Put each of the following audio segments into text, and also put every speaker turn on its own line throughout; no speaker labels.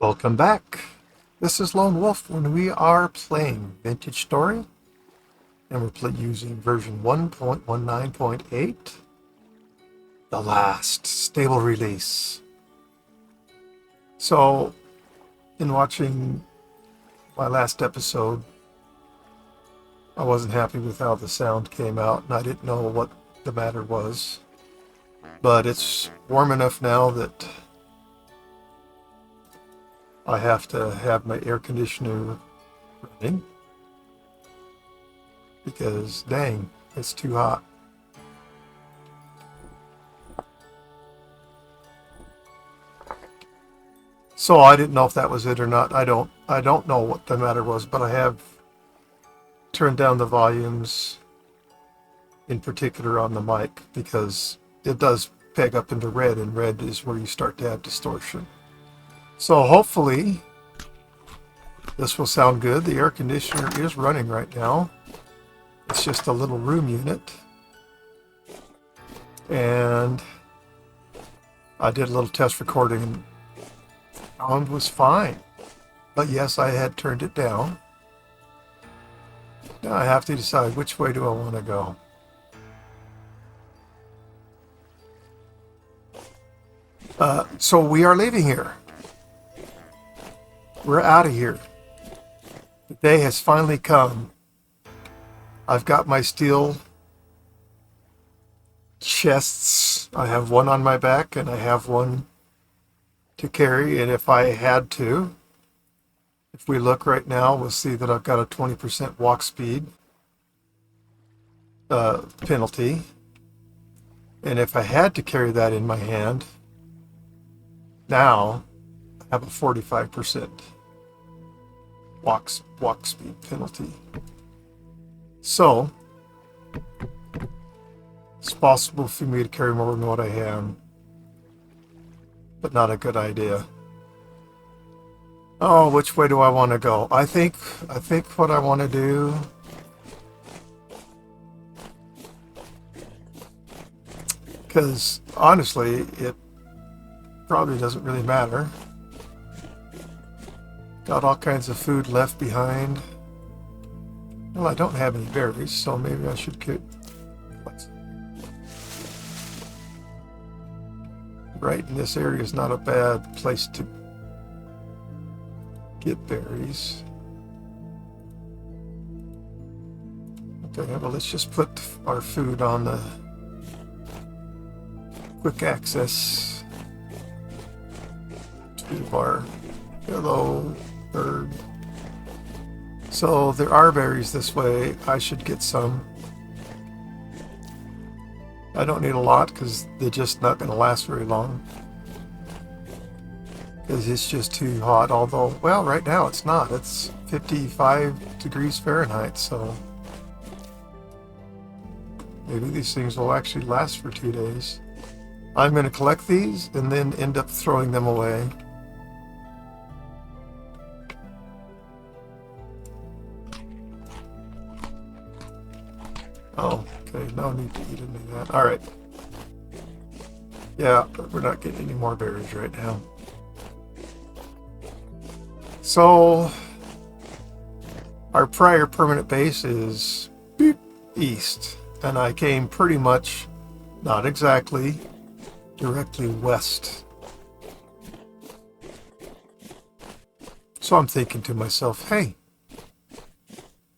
Welcome back. This is Lone Wolf when we are playing Vintage Story, and we're using version 1.19.8, the last stable release. So, in watching my last episode, I wasn't happy with how the sound came out, and I didn't know what the matter was. But it's warm enough now that I have to have my air conditioner running because, dang, it's too hot. So I didn't know if that was it or not. I don't know what the matter was, but I have turned down the volumes, in particular on the mic, because it does peg up into red, and red is where you start to have distortion. So hopefully this will sound good. The air conditioner is running right now. It's just a little room unit. And I did a little test recording and sound was fine. But yes, I had turned it down. Now I have to decide which way do I want to go. So we are leaving here. We're out of here. The day has finally come. I've got my steel chests. I have one on my back and I have one to carry. And if I had to, if we look right now, we'll see that I've got a 20% walk speed penalty. And if I had to carry that in my hand, now I have a 45% walk speed penalty. So it's possible for me to carry more than what I have, but not a good idea. Oh, which way do I want to go? I think what I want to do, because honestly it probably doesn't really matter. Got all kinds of food left behind. Well, I don't have any berries, so maybe I should get... Right in this area is not a bad place to get berries. Okay, well, let's just put our food on the quick access toolbar. Hello, bird. So there are berries this way. I should get some. I don't need a lot because they're just not going to last very long. Because it's just too hot. Although, well, right now it's not. It's 55 degrees Fahrenheit, so maybe these things will actually last for 2 days. I'm going to collect these and then end up throwing them away. Oh, okay, no need to eat any of that. Alright. Yeah, we're not getting any more berries right now. So, our prior permanent base is beep, east. And I came pretty much, not exactly, directly west. So I'm thinking to myself, hey,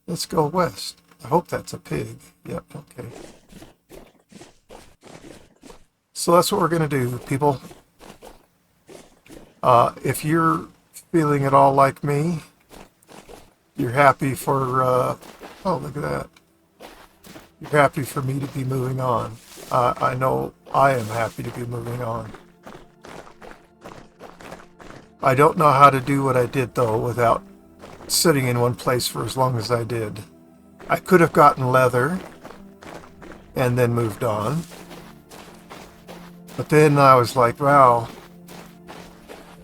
let's go west. I hope that's a pig. Yep, okay. So that's what we're going to do, people. If you're feeling at all like me, you're happy for... oh, look at that. You're happy for me to be moving on. I know I am happy to be moving on. I don't know how to do what I did, though, without sitting in one place for as long as I did. I could have gotten leather and then moved on. But then I was like, wow,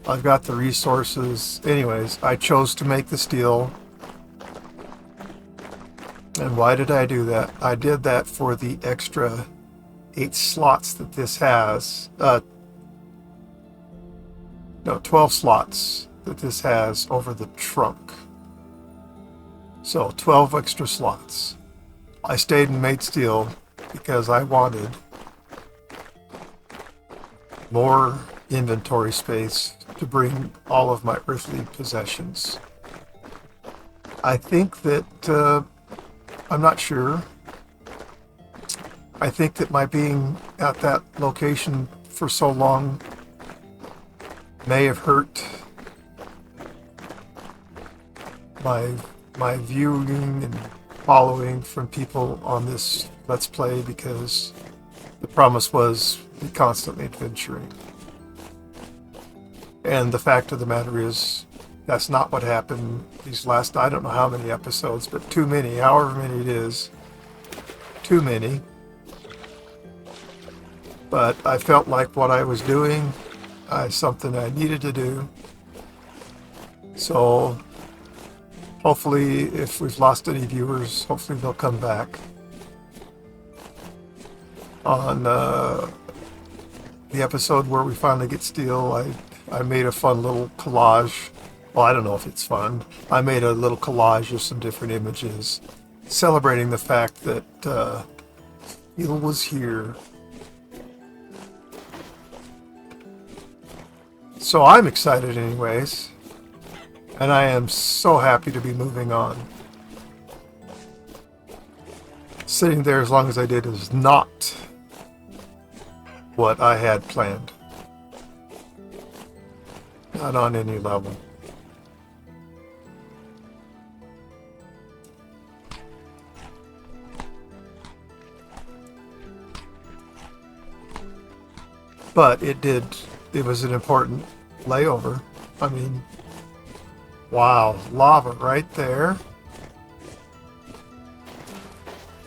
I've got the resources. Anyways, I chose to make the steel. And why did I do that? I did that for the extra 8 slots that this has. No, 12 slots that this has over the trunk. So 12 extra slots. I stayed in made steel because I wanted more inventory space to bring all of my earthly possessions. I think that, I'm not sure, I think that my being at that location for so long may have hurt my viewing and following from people on this Let's Play, because the promise was be constantly adventuring. And the fact of the matter is, that's not what happened these last, I don't know how many episodes, but too many, however many it is, too many. But I felt like what I was doing is something I needed to do. So hopefully, if we've lost any viewers, hopefully they'll come back. On the episode where we finally get steel, I made a fun little collage. Well, I don't know if it's fun. I made a little collage of some different images celebrating the fact that steel was here. So I'm excited anyways. And I am so happy to be moving on. Sitting there as long as I did is not what I had planned. Not on any level. But it was an important layover. I mean, wow, lava right there.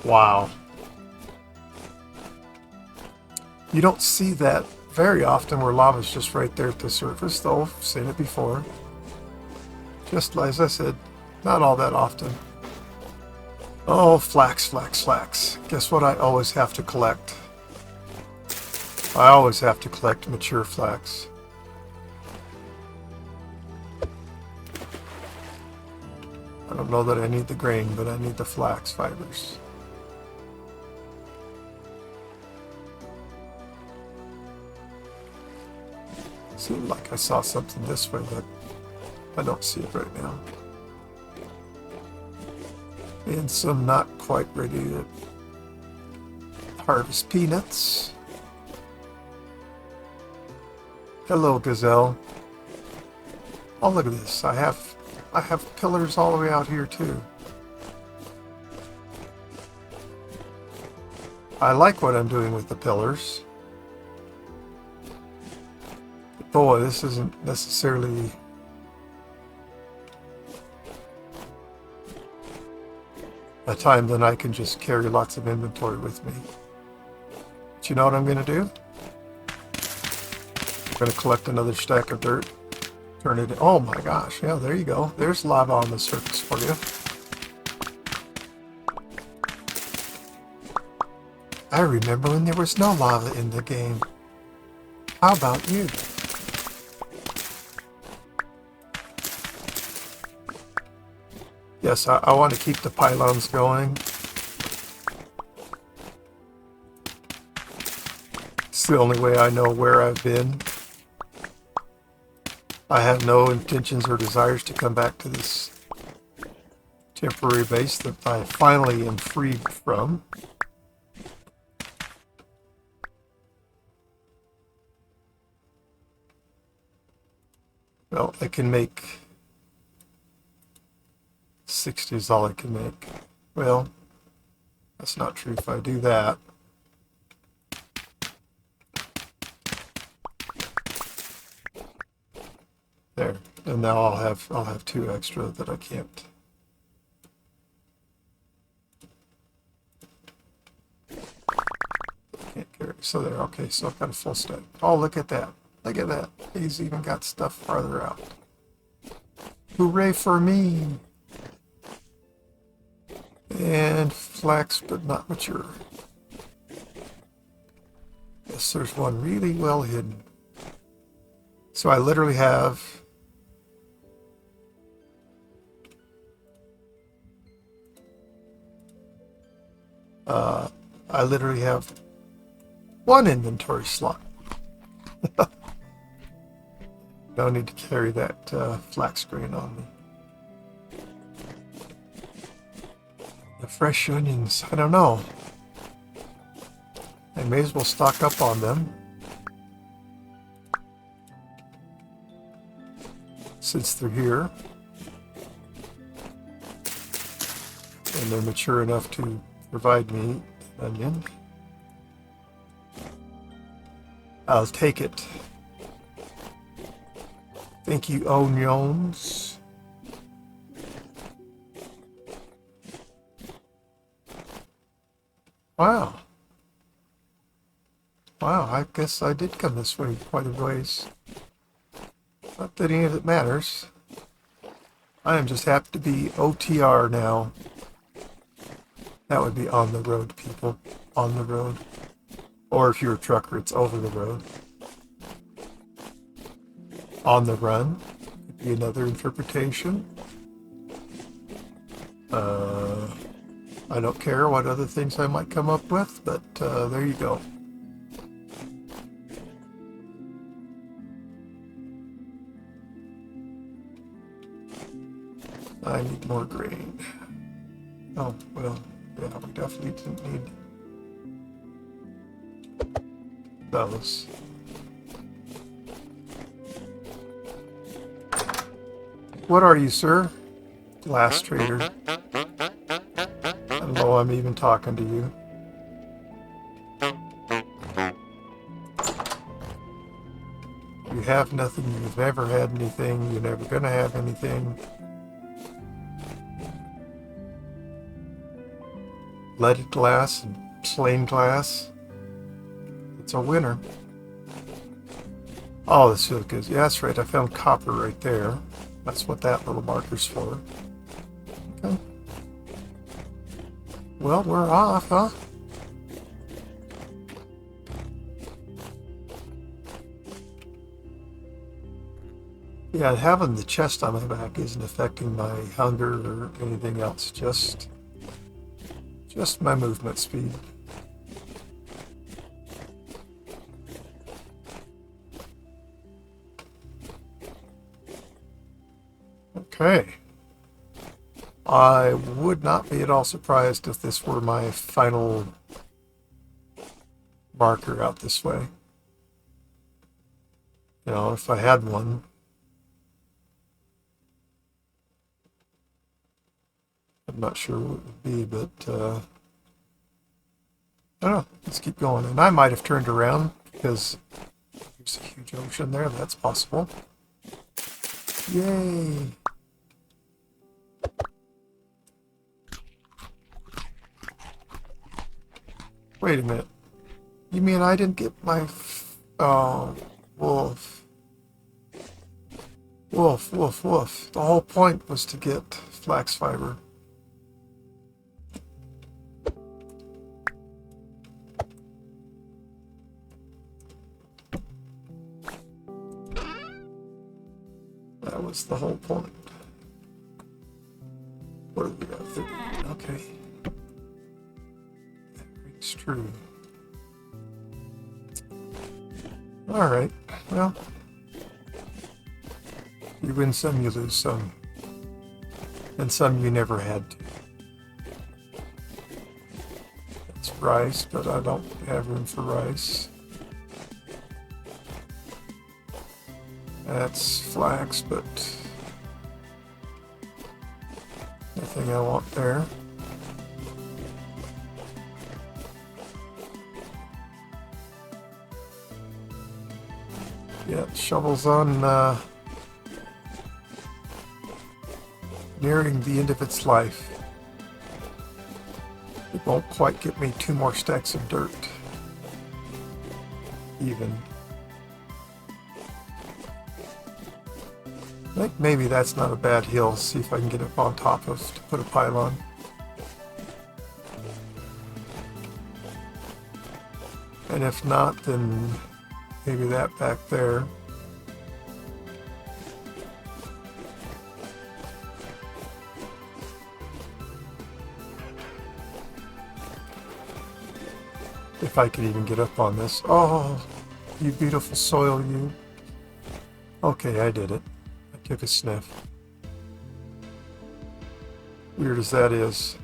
Wow. You don't see that very often where lava's just right there at the surface, though. I've seen it before. Just as I said, not all that often. Oh, flax, flax, flax. Guess what I always have to collect? I always have to collect mature flax. I don't know that I need the grain, but I need the flax fibers. Seemed like I saw something this way, but I don't see it right now. And some not quite ready to harvest peanuts. Hello, gazelle. Oh, look at this. I have pillars all the way out here too. I like what I'm doing with the pillars. But boy, this isn't necessarily a time that I can just carry lots of inventory with me. But you know what I'm going to do? I'm going to collect another stack of dirt. Turn it in. Oh my gosh, yeah, there you go. There's lava on the surface for you. I remember when there was no lava in the game. How about you? Yes, I want to keep the pylons going. It's the only way I know where I've been. I have no intentions or desires to come back to this temporary base that I finally am freed from. Well, I can make 60 is all I can make. Well, that's not true if I do that. There, and now I'll have 2 extra that I can't. Can't carry. So there, okay, so I've got a full stack. Oh, look at that. Look at that. He's even got stuff farther out. Hooray for me! And flax, but not mature. Yes, there's one really well hidden. So I literally have I literally have one inventory slot. No need to carry that flat screen on me. The fresh onions, I don't know. I may as well stock up on them, since they're here. And they're mature enough to provide me an onion. I'll take it. Thank you, onions. Wow. Wow, I guess I did come this way quite a ways. Not that any of it matters. I am just happy to be OTR now. That would be on the road, people. On the road. Or if you're a trucker, it's over the road. On the run could be another interpretation. I don't care what other things I might come up with, but there you go. I need more grain. Oh, well, yeah, we definitely didn't need those. What are you, sir? Glass trader. I don't know I'm even talking to you. You have nothing, you've never had anything, you're never gonna have anything. Leaded glass and plain glass. It's a winner. Oh, this feels good. Yeah, that's right. I found copper right there. That's what that little marker's for. Okay. Well, we're off, huh? Yeah, having the chest on my back isn't affecting my hunger or anything else. Just my movement speed. Okay. I would not be at all surprised if this were my final marker out this way. You know, if I had one. I'm not sure what it would be, but I don't know. Let's keep going. And I might have turned around because there's a huge ocean there. That's possible. Yay! Wait a minute. You mean I didn't get my... Oh, wolf. Wolf, wolf, wolf. The whole point was to get flax fiber. That was the whole point. What do we got? 13. Okay. It's true. Alright, well, you win some, you lose some. And some you never had to. That's rice, but I don't have room for rice. That's flax, but nothing I want there. Yeah, shovel's on nearing the end of its life. It won't quite get me 2 more stacks of dirt. Even. I think maybe that's not a bad hill. See if I can get up on top of to put a pylon. And if not, then maybe that back there. If I could even get up on this. Oh, you beautiful soil, you. Okay, I did it. I took a sniff. Weird as that is.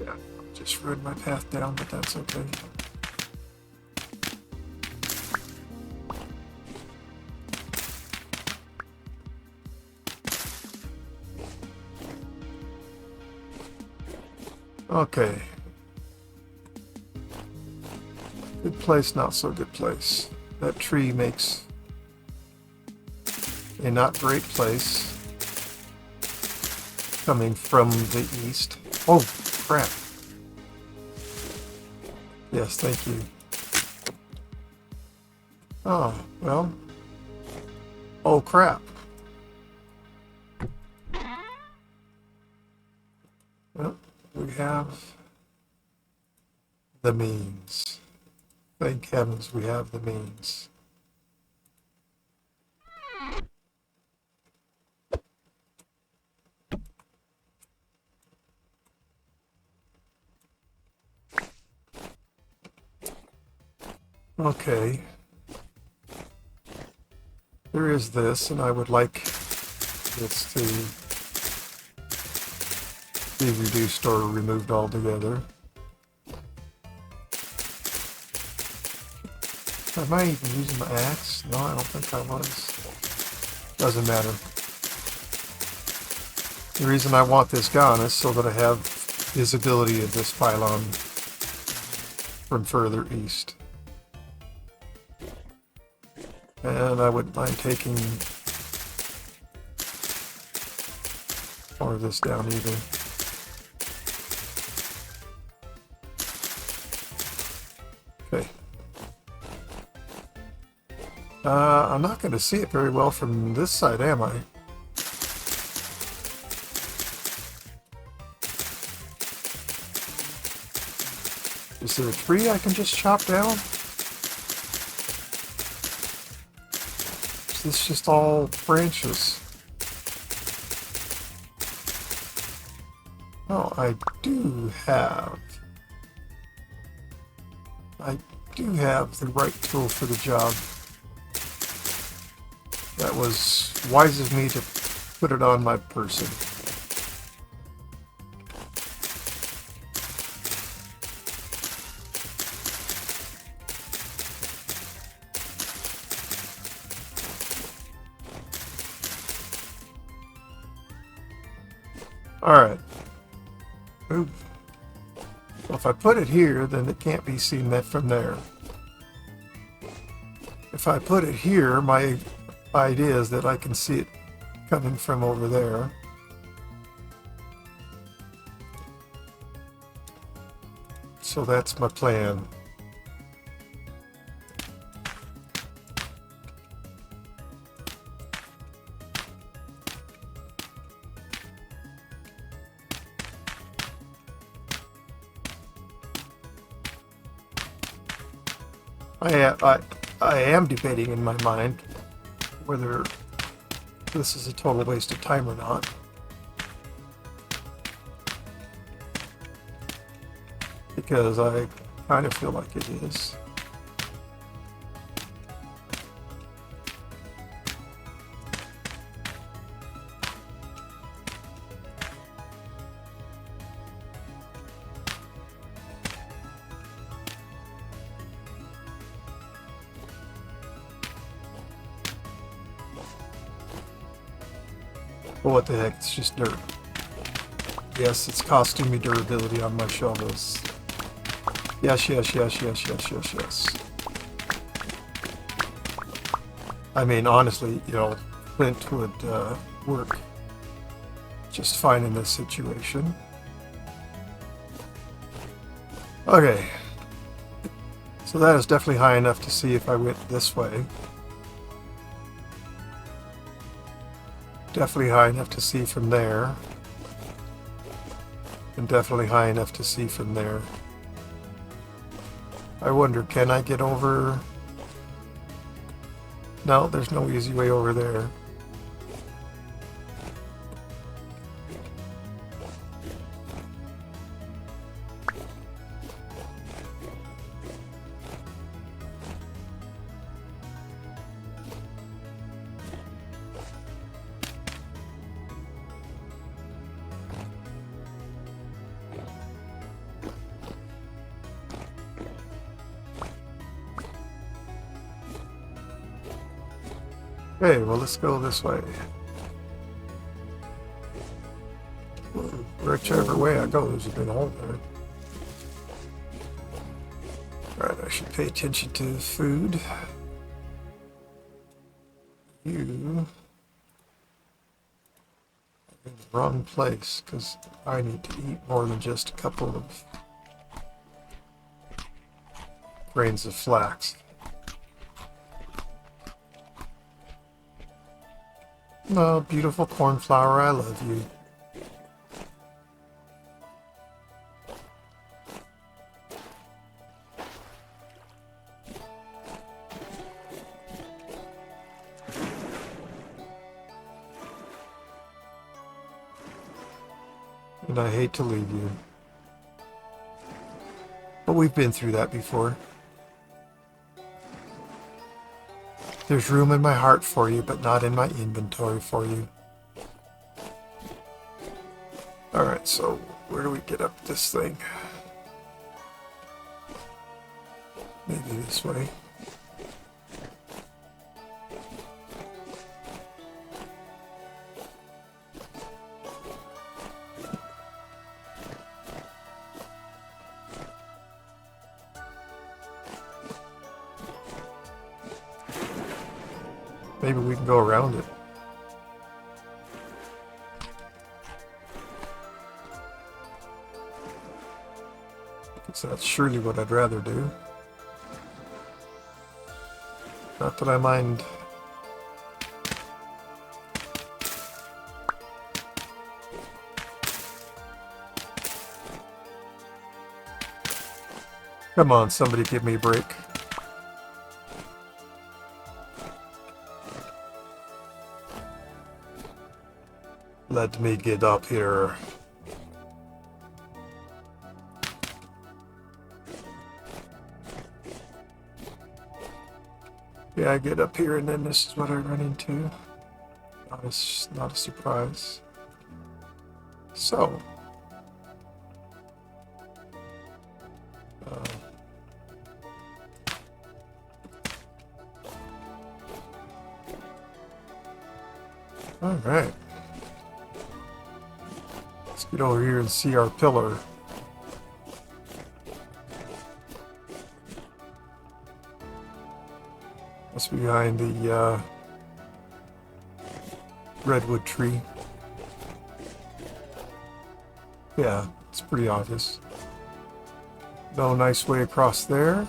Yeah, just ruined my path down, but that's okay. Okay. Good place, not so good place. That tree makes a not great place coming from the east. Oh, crap. Yes, thank you. Oh, well. Oh, crap. Well, we have the means. Thank heavens we have the means. Okay. There is this, and I would like this to be reduced or removed altogether. Am I even using my axe? No, I don't think I was. Doesn't matter. The reason I want this gone is so that I have visibility of this pylon from further east. And I wouldn't mind taking more of this down either. Okay. I'm not going to see it very well from this side, am I? Is there a tree I can just chop down? Is this just all branches? Oh, I do have the right tool for the job. That was wise of me to put it on my person. Alright. Ooh. Well, if I put it here, then it can't be seen that from there. If I put it here, my idea is that I can see it coming from over there. So that's my plan. I am debating in my mind whether this is a total waste of time or not. Because I kind of feel like it is. But what the heck, it's just dirt. Yes, it's costing me durability on my shovels. Yes. I mean, honestly, you know, flint would work just fine in this situation. So that is definitely high enough to see if I went this way. Definitely high enough to see from there. And definitely high enough to see from there. I wonder, can I get over? No, there's no easy way over there. Okay, well, let's go this way. Whichever way I go, there's a big hole there. Alright, I should pay attention to food. You are in the wrong place, because I need to eat more than just a couple of grains of flax. Oh, beautiful cornflower, I love you. And I hate to leave you. But we've been through that before. There's room in my heart for you, but not in my inventory for you. Alright, so where do we get up this thing? Maybe this way. Maybe we can go around it. Because that's surely what I'd rather do. Not that I mind. Come on, somebody give me a break. Let me get up here. Yeah, I get up here and then this is what I run into. Not a surprise. So. Alright. Let's get over here and see our pillar. That's behind the redwood tree. Yeah, it's pretty obvious. No nice way across there.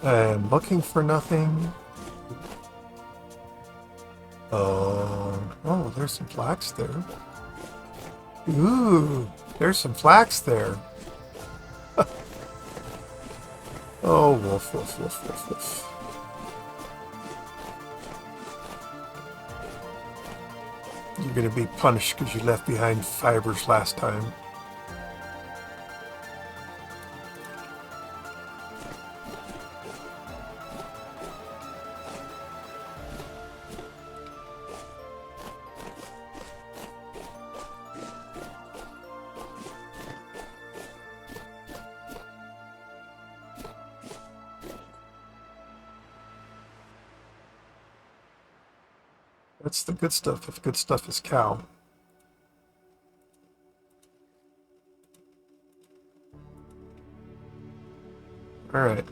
And looking for nothing. Oh, there's some flax there. Ooh, there's some flax there. Oh, wolf, wolf, wolf, wolf, wolf. You're gonna be punished because you left behind fibers last time. That's the good stuff, if good stuff is cow. All right.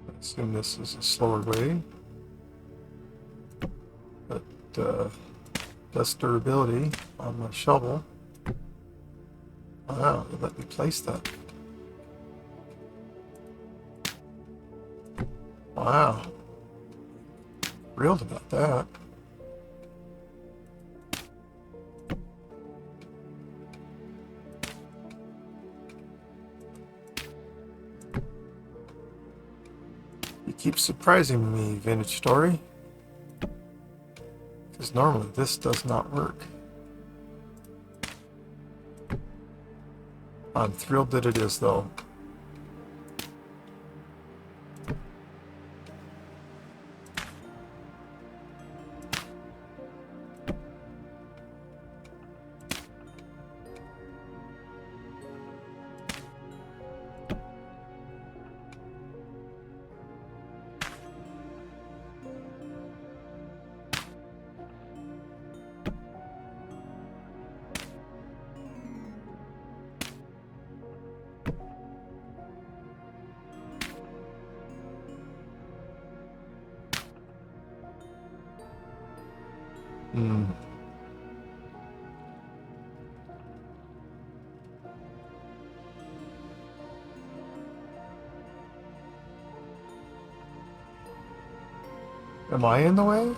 I assume this is a slower way, but less durability on my shovel. Wow, they let me place that. Wow. Thrilled about that. You keep surprising me, Vintage Story. Because normally this does not work. I'm thrilled that it is, though. Hmm. Am I in the way?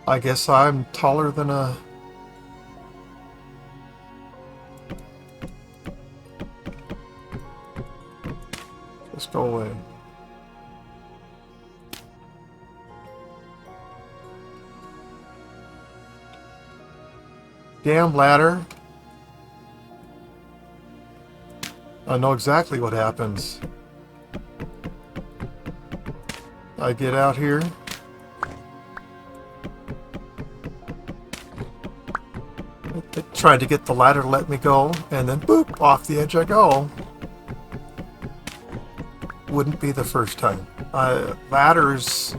I guess I'm taller than a... Just go away. Damn ladder. I know exactly what happens. I get out here. Tried to get the ladder to let me go, and then boop, off the edge I go. Wouldn't be the first time. Ladders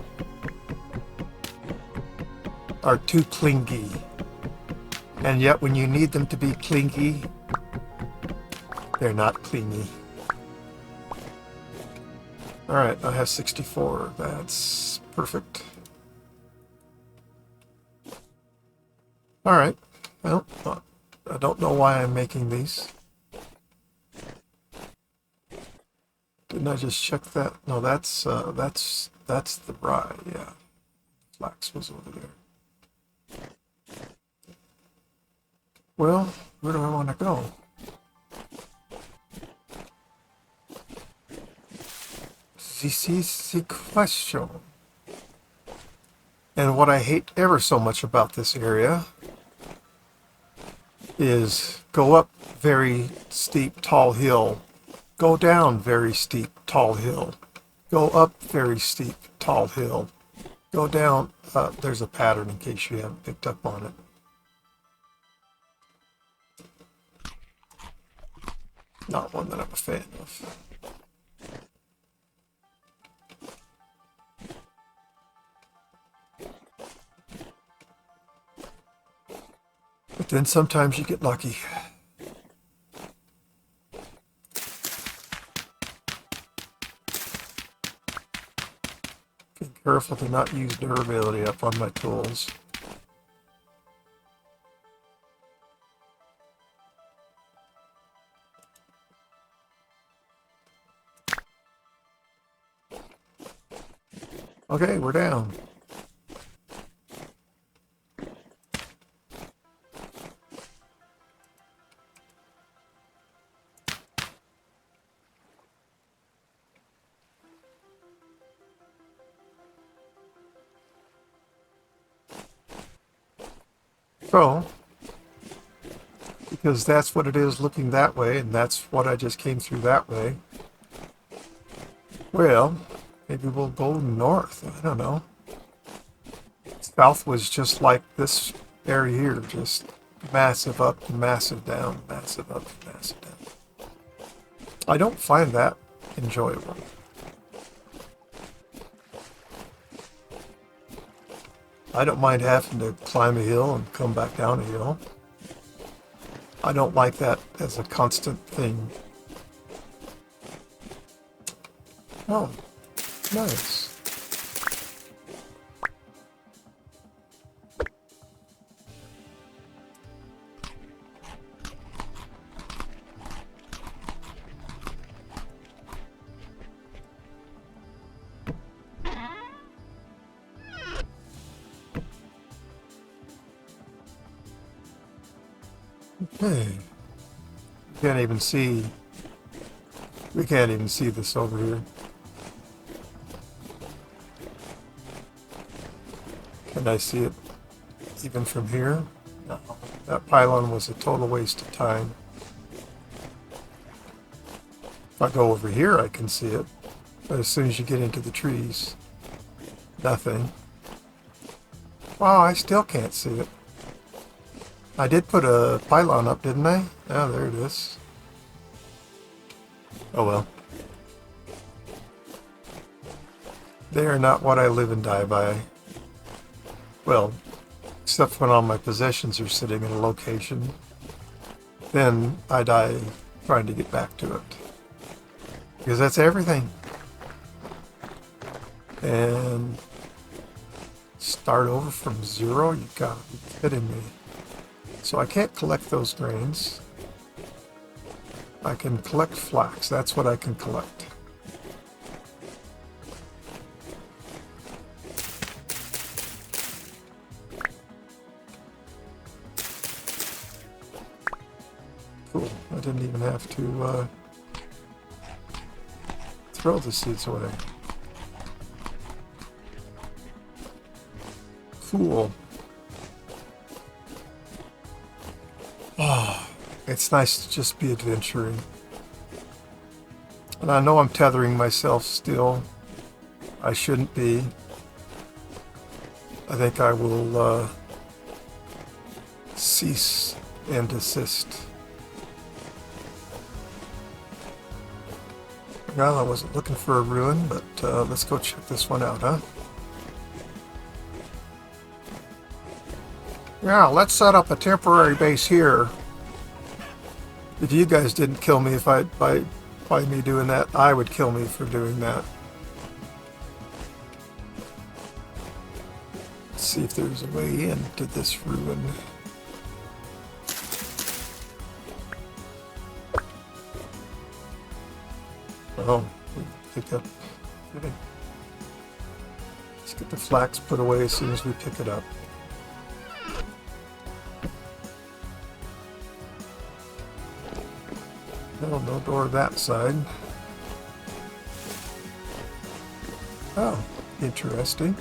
are too clingy. And yet when you need them to be clingy, they're not clingy. Alright, I have 64. That's perfect. Alright. Well, I don't know why I'm making these. Didn't I just check that? No, that's the rye, yeah. Flax was over there. Well, where do I want to go? This is the question. And what I hate ever so much about this area is go up very steep, tall hill, go down very steep, tall hill, go up very steep, tall hill, go down. There's a pattern in case you haven't picked up on it. Not one that I'm a fan of. But then sometimes you get lucky. Be careful to not use durability up on my tools. Okay, we're down. So, because that's what it is looking that way, and that's what I just came through that way. Well, maybe we'll go north. I don't know. South was just like this area here, just massive up and massive down, massive up and massive down. I don't find that enjoyable. I don't mind having to climb a hill and come back down a hill. I don't like that as a constant thing. Oh, nice. Okay. We can't even see this over here. Can I see it even from here? No. That pylon was a total waste of time. If I go over here, I can see it. But as soon as you get into the trees, nothing. Wow, I still can't see it. I did put a pylon up, didn't I? Oh, there it is. Oh well. They are not what I live and die by. Well, except when all my possessions are sitting in a location. Then I die trying to get back to it. Because that's everything. And start over from zero? You gotta be kidding me. So I can't collect those grains. I can collect flax. That's what I can collect. Cool. I didn't even have to throw the seeds away. Cool. Oh, it's nice to just be adventuring. And I know I'm tethering myself still. I shouldn't be. I think I will cease and desist. Well, I wasn't looking for a ruin, but let's go check this one out, huh? Yeah, let's set up a temporary base here. If you guys didn't kill me by me doing that, I would kill me for doing that. Let's see if there's a way into this ruin. Oh, we pick up. Let's get the flax put away as soon as we pick it up. No, no door that side. Oh, interesting.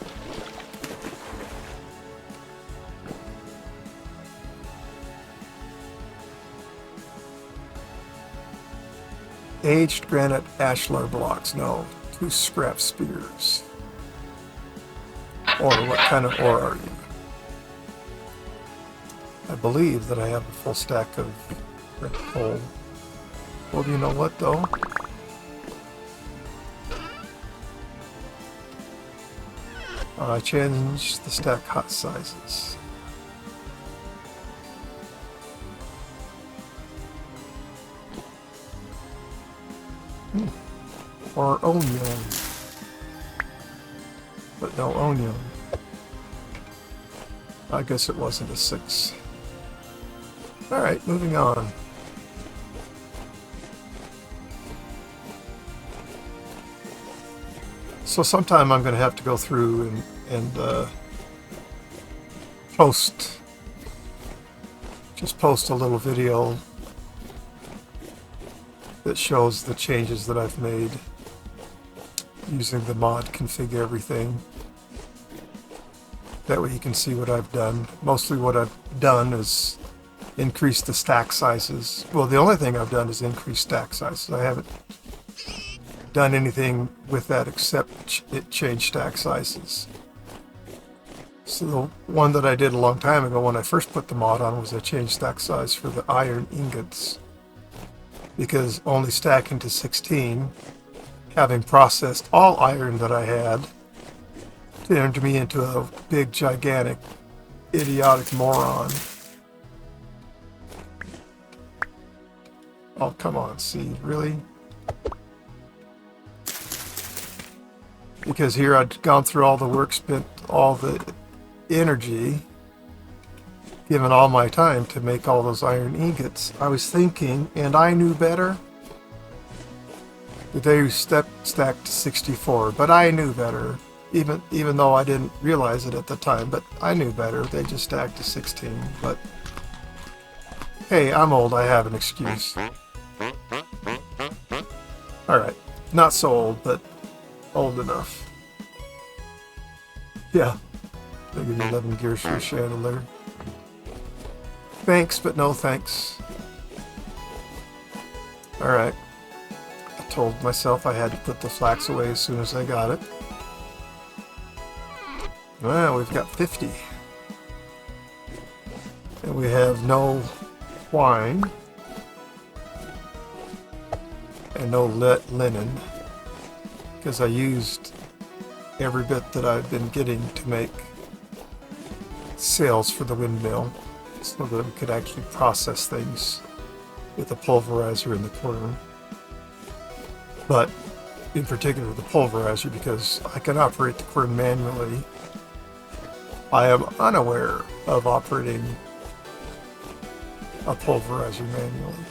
Aged granite ashlar blocks. No, 2 scrap spears. Or what kind of ore are you? I believe that I have a full stack of red coal. Well, you know what though? I changed the stack hot sizes. Or onion. But no onion. I guess it wasn't a 6. Alright, moving on. So sometime I'm going to have to go through and post a little video that shows the changes that I've made using the mod config everything. That way you can see what I've done. Mostly what I've done is increase the stack sizes. Well, the only thing I've done is increase stack sizes. I haven't done anything with that except it changed stack sizes. So the one that I did a long time ago when I first put the mod on was I changed stack size for the iron ingots. Because only stacking to 16, having processed all iron that I had, turned me into a big, gigantic, idiotic moron. Oh, come on, seed, really? Because here I'd gone through all the work, spent all the energy, given all my time to make all those iron ingots. I was thinking, and I knew better, that they stacked to 64, but I knew better, even though I didn't realize it at the time, but I knew better. They just stacked to 16, but hey, I'm old, I have an excuse. Alright, not so old, but old enough. Yeah, I give you 11 gears for a chandelier. Thanks, but no thanks. Alright. I told myself I had to put the flax away as soon as I got it. Well, we've got 50. And we have no wine. And no linen. Because I used every bit that I've been getting to make sails for the windmill, so that we could actually process things with the pulverizer in the quern. But in particular the pulverizer, because I can operate the quern manually. I am unaware of operating a pulverizer manually.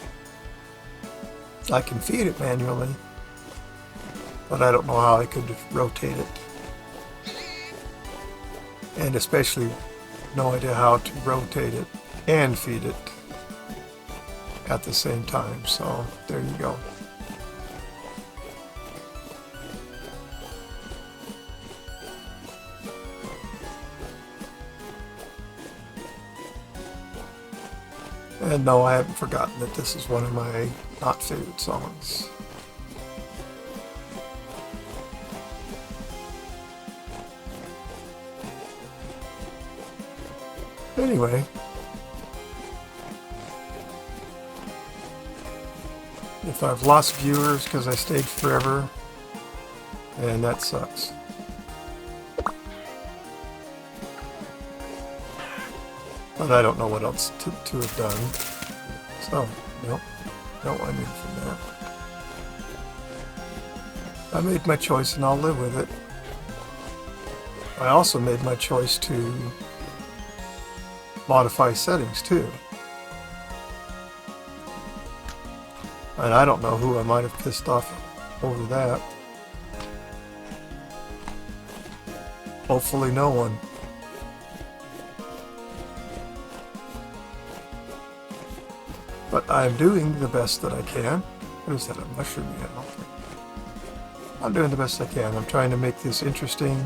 I can feed it manually, but I don't know how I could rotate it. And especially no idea how to rotate it and feed it at the same time. So there you go. And no, I haven't forgotten that this is one of my not favorite songs. Anyway, if I've lost viewers because I stayed forever, and that sucks. But I don't know what else to have done. So, nope, don't want me from that. I made my choice and I'll live with it. I also made my choice to modify settings too. And I don't know who I might have pissed off over that. Hopefully no one. But I'm doing the best that I can. What is that, a mushroom? Yeah, okay. I'm doing the best I can. I'm trying to make this interesting.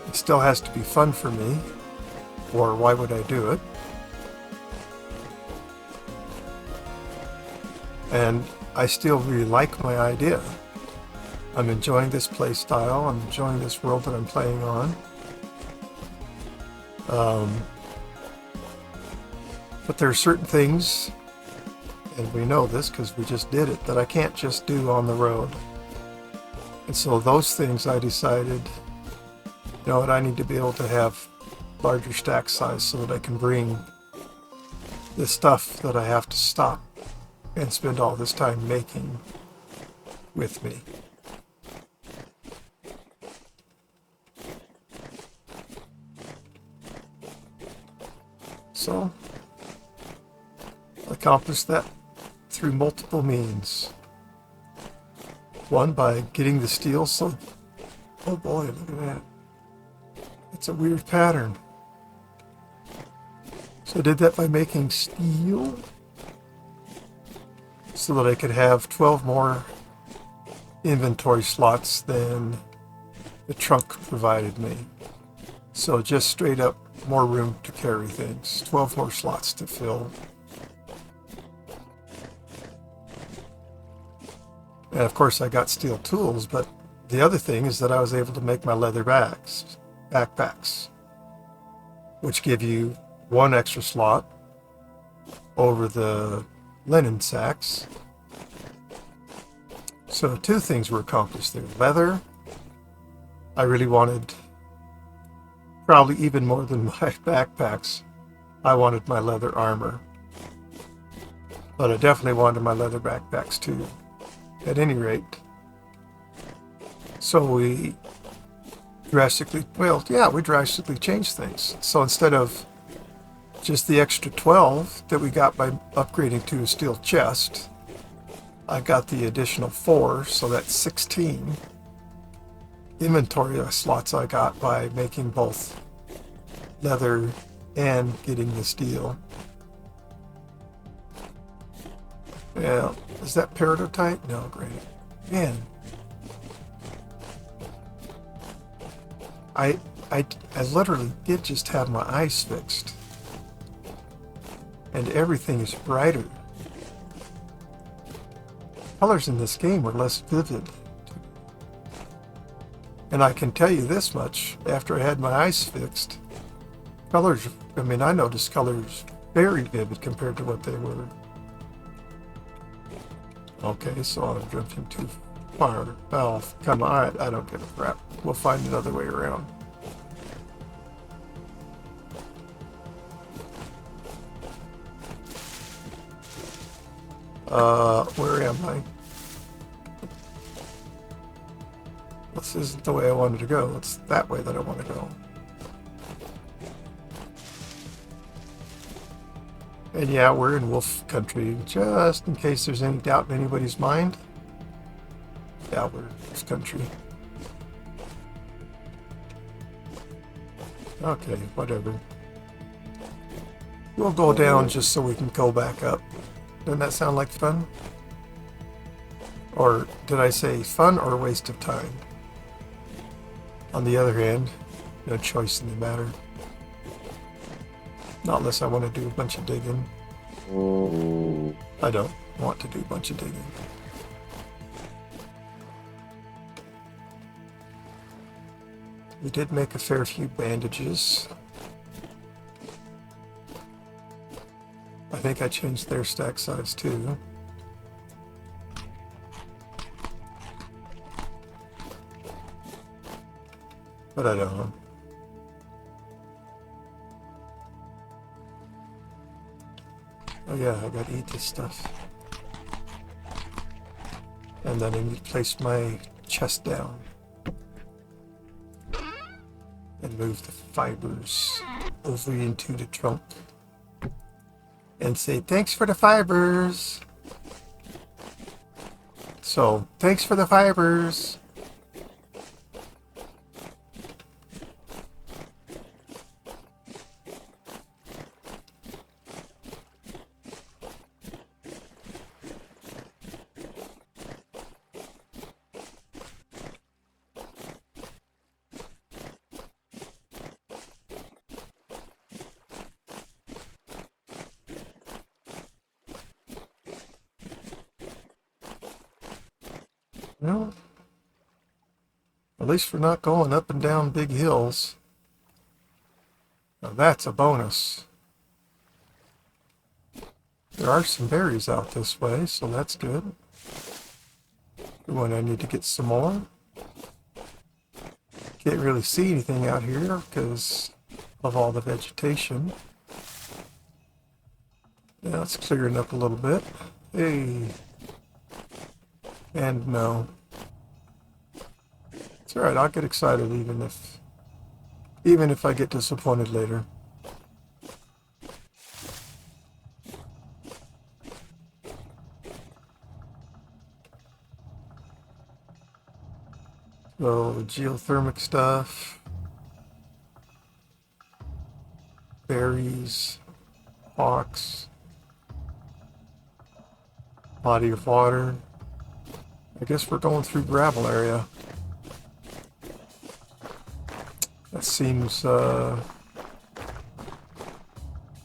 It still has to be fun for me, or why would I do it? And I still really like my idea. I'm enjoying this play style. I'm enjoying this world that I'm playing on. But there are certain things, and we know this because we just did it, that I can't just do on the road. And so those things I decided, you know what, I need to be able to have larger stack size so that I can bring the stuff that I have to stop and spend all this time making with me. So, I accomplished that through multiple means. One, by getting the steel, so, oh boy, look at that. It's a weird pattern. So I did that by making steel, so that I could have 12 more inventory slots than the trunk provided me. So just straight up more room to carry things, 12 more slots to fill. And of course I got steel tools, but the other thing is that I was able to make my leather backpacks. which give you one extra slot over the linen sacks. So two things were accomplished there. Leather, I really wanted, probably even more than my backpacks, I wanted my leather armor. But I definitely wanted my leather backpacks too, at any rate. So we drastically changed things. So instead of just the extra 12 that we got by upgrading to a steel chest, I got the additional 4, so that's 16 inventory slots I got by making both leather and getting the steel. Yeah, is that peridotite? No, great. Man, I literally did just have my eyes fixed, and everything is brighter. Colors in this game were less vivid. And I can tell you this much, after I had my eyes fixed, colors, I mean, I noticed colors very vivid compared to what they were. Okay, so I'm jumping too far. Well, come on, I don't give a crap. We'll find another way around. Where am I? This isn't the way I wanted to go. It's that way that I want to go. And yeah, we're in wolf country, just in case there's any doubt in anybody's mind. Yeah, we're in wolf country. Okay, whatever. We'll go down just so we can go back up. Doesn't that sound like fun? Or did I say fun or waste of time? On the other hand, no choice in the matter. Not unless I want to do a bunch of digging. I don't want to do a bunch of digging. We did make a fair few bandages. I think I changed their stack size too. But I don't know. Oh yeah, I gotta eat this stuff. And then I need to place my chest down. And move the fibers over into the trunk. And say, thanks for the fibers. So, thanks for the fibers. Well, at least we're not going up and down big hills. Now that's a bonus. There are some berries out this way, so that's good. When I need to get some more. Can't really see anything out here because of all the vegetation. Now it's clearing up a little bit. Hey. And no. It's alright, I'll get excited even if I get disappointed later. So geothermic stuff. Berries. Hawks. Body of water. I guess we're going through gravel area. That seems,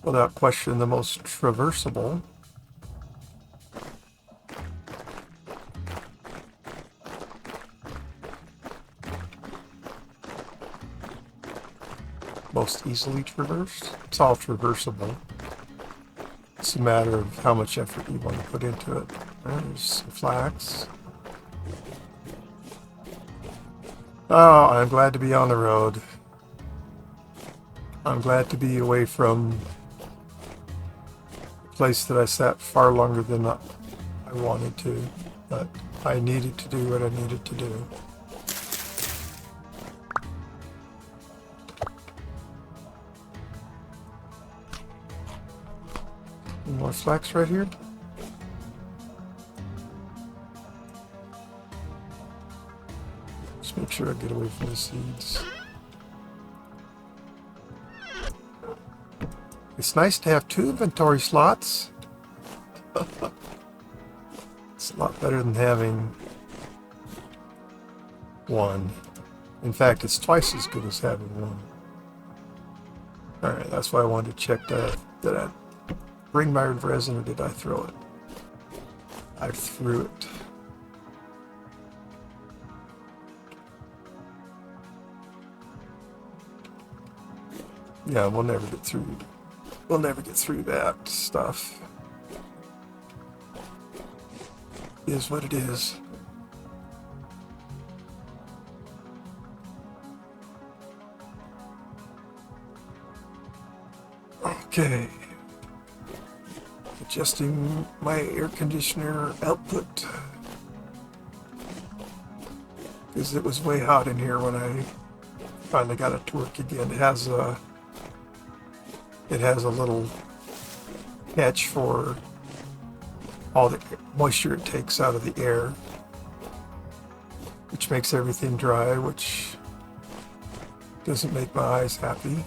without question, the most traversable. most easily traversed. It's all traversable. It's a matter of how much effort you want to put into it. There's some flax. Oh, I'm glad to be on the road. I'm glad to be away from a place that I sat far longer than I wanted to, but I needed to do what I needed to do. More flax right here. Just make sure I get away from the seeds. It's nice to have 2 inventory slots. It's a lot better than having 1. In fact, it's twice as good as having 1. Alright, that's why I wanted to check that. Did I bring my resin or did I throw it? I threw it. Yeah, we'll never get through. We'll never get through that stuff. It is what it is. Okay. Adjusting my air conditioner output. Because it was way hot in here when I finally got it to work again. It has a little catch for all the moisture it takes out of the air, which makes everything dry, which doesn't make my eyes happy.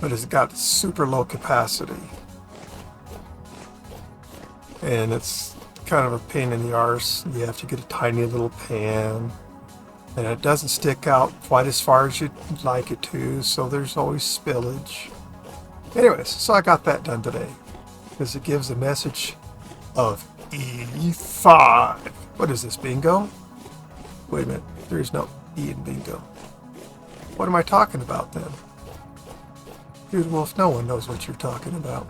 But it's got super low capacity, and it's kind of a pain in the arse. You have to get a tiny little pan, and it doesn't stick out quite as far as you'd like it to, so there's always spillage. Anyways, so I got that done today, because it gives a message of E5. What is this, bingo? Wait a minute, there is no E in bingo. What am I talking about then? Dude Wolf, no one knows what you're talking about.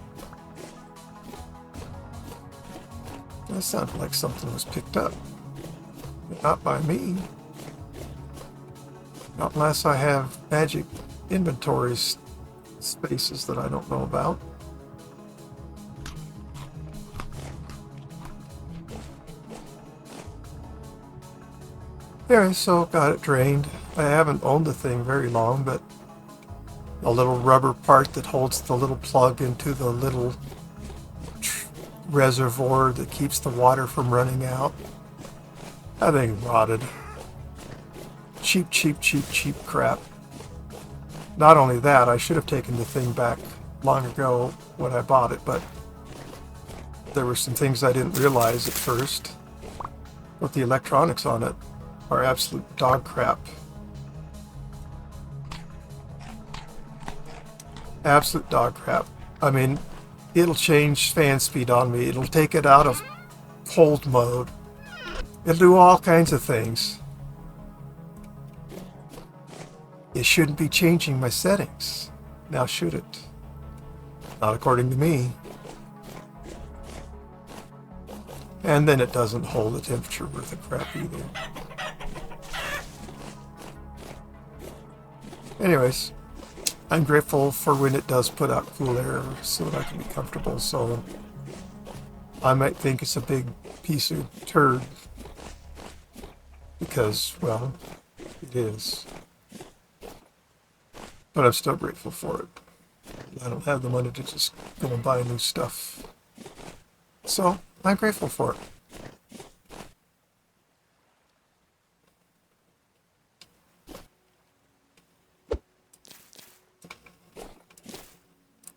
That sounded like something was picked up. But not by me. Not unless I have magic inventory spaces that I don't know about. Anyway, so got it drained. I haven't owned the thing very long, but a little rubber part that holds the little plug into the little reservoir that keeps the water from running out. That thing rotted. Cheap, cheap, cheap, cheap crap. Not only that, I should have taken the thing back long ago when I bought it, but there were some things I didn't realize at first. But the electronics on it are absolute dog crap. Absolute dog crap. I mean, it'll change fan speed on me. It'll take it out of cold mode. It'll do all kinds of things. It shouldn't be changing my settings. Now should it? Not according to me. And then it doesn't hold the temperature worth a crap either. Anyways, I'm grateful for when it does put out cool air so that I can be comfortable. So I might think it's a big piece of turd because, well, it is. But I'm still grateful for it. I don't have the money to just go and buy new stuff. So I'm grateful for it.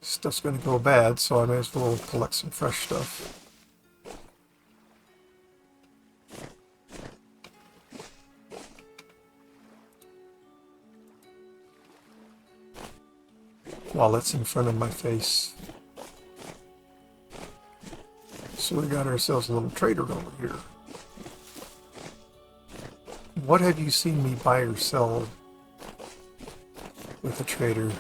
Stuff's going to go bad, so I may as well collect some fresh stuff. While it's in front of my face. So we got ourselves a little trader over here. What have you seen me buy or sell with a trader.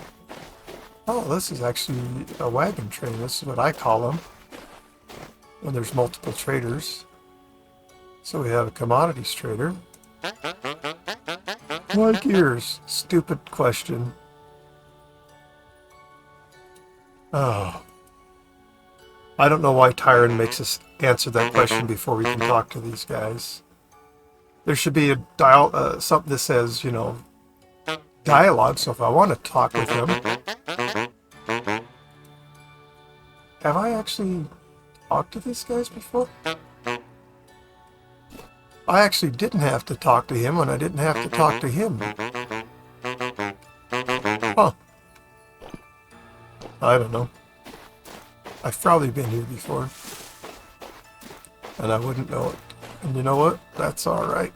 Oh, this is actually a wagon train. This is what I call them when there's multiple traders. So we have a commodities trader. Like yours. Stupid question. Oh. I don't know why Tyron makes us answer that question before we can talk to these guys. There should be a something that says, you know, dialogue, so if I want to talk with them. Have I actually talked to these guys before? I actually didn't have to talk to him when I didn't have to talk to him. Huh. I don't know. I've probably been here before. And I wouldn't know it. And you know what? That's alright.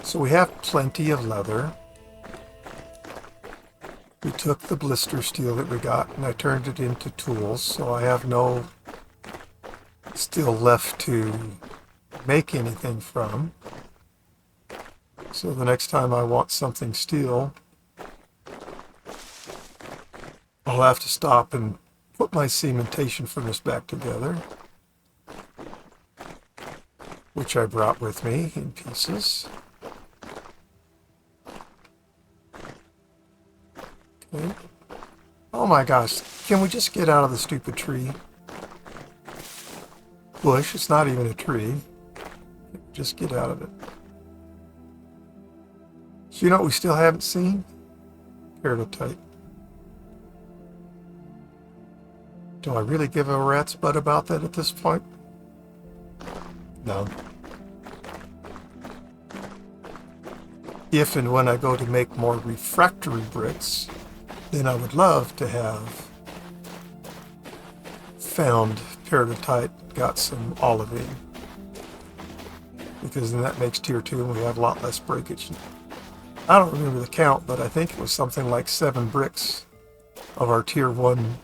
So we have plenty of leather. We took the blister steel that we got and I turned it into tools, so I have no steel left to make anything from. So the next time I want something steel, I'll have to stop and put my cementation furnace back together, which I brought with me in pieces. Okay. Oh my gosh, can we just get out of the stupid tree? Bush, it's not even a tree. Just get out of it. So you know what we still haven't seen? Peridotite. Do I really give a rat's butt about that at this point? No. If and when I go to make more refractory bricks, then I would love to have found peridotite, got some olivine. Because then that makes tier 2 and we have a lot less breakage. I don't remember the count, but I think it was something like 7 bricks of our tier 1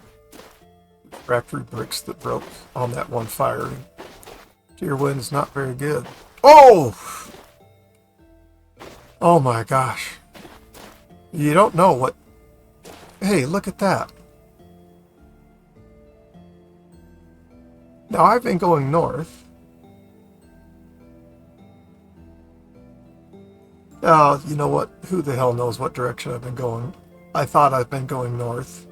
refractory bricks that broke on that one firing. Tier 1 is not very good. Oh! Oh my gosh. You don't know what... Hey, look at that. Now I've been going north. Oh, you know what? Who the hell knows what direction I've been going? I thought I've been going north.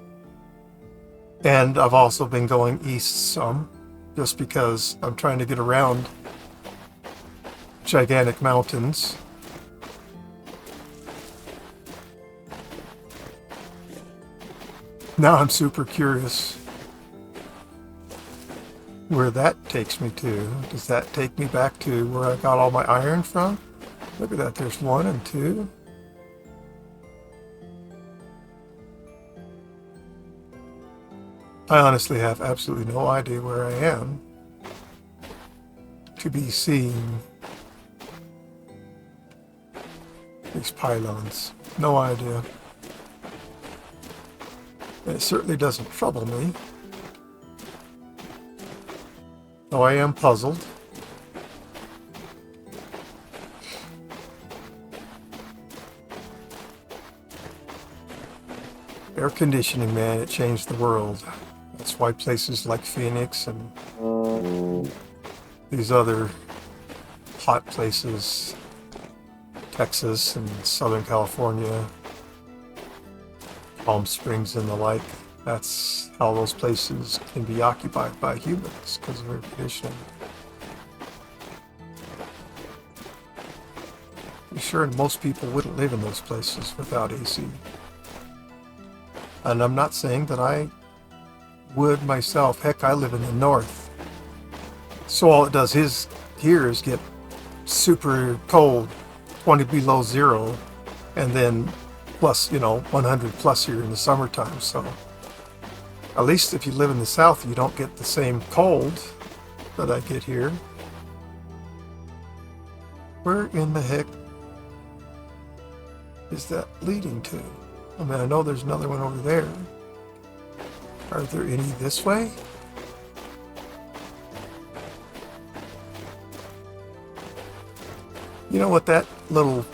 And I've also been going east some, just because I'm trying to get around gigantic mountains. Now I'm super curious where that takes me to. Does that take me back to where I got all my iron from? Look at that, there's 1 and 2. I honestly have absolutely no idea where I am to be seeing these pylons. No idea. It certainly doesn't trouble me. Though I am puzzled. Air conditioning, man, it changed the world. That's why places like Phoenix and these other hot places, Texas and Southern California, Palm Springs and the like, that's how those places can be occupied by humans because of air conditioning. I'm sure most people wouldn't live in those places without AC. And I'm not saying that I would myself. Heck, I live in the north. So all it does here is get super cold, 20 below zero, and then plus, 100 plus here in the summertime. So at least if you live in the south, you don't get the same cold that I get here. Where in the heck is that leading to? I mean, I know there's another one over there. Are there any this way? You know what, that little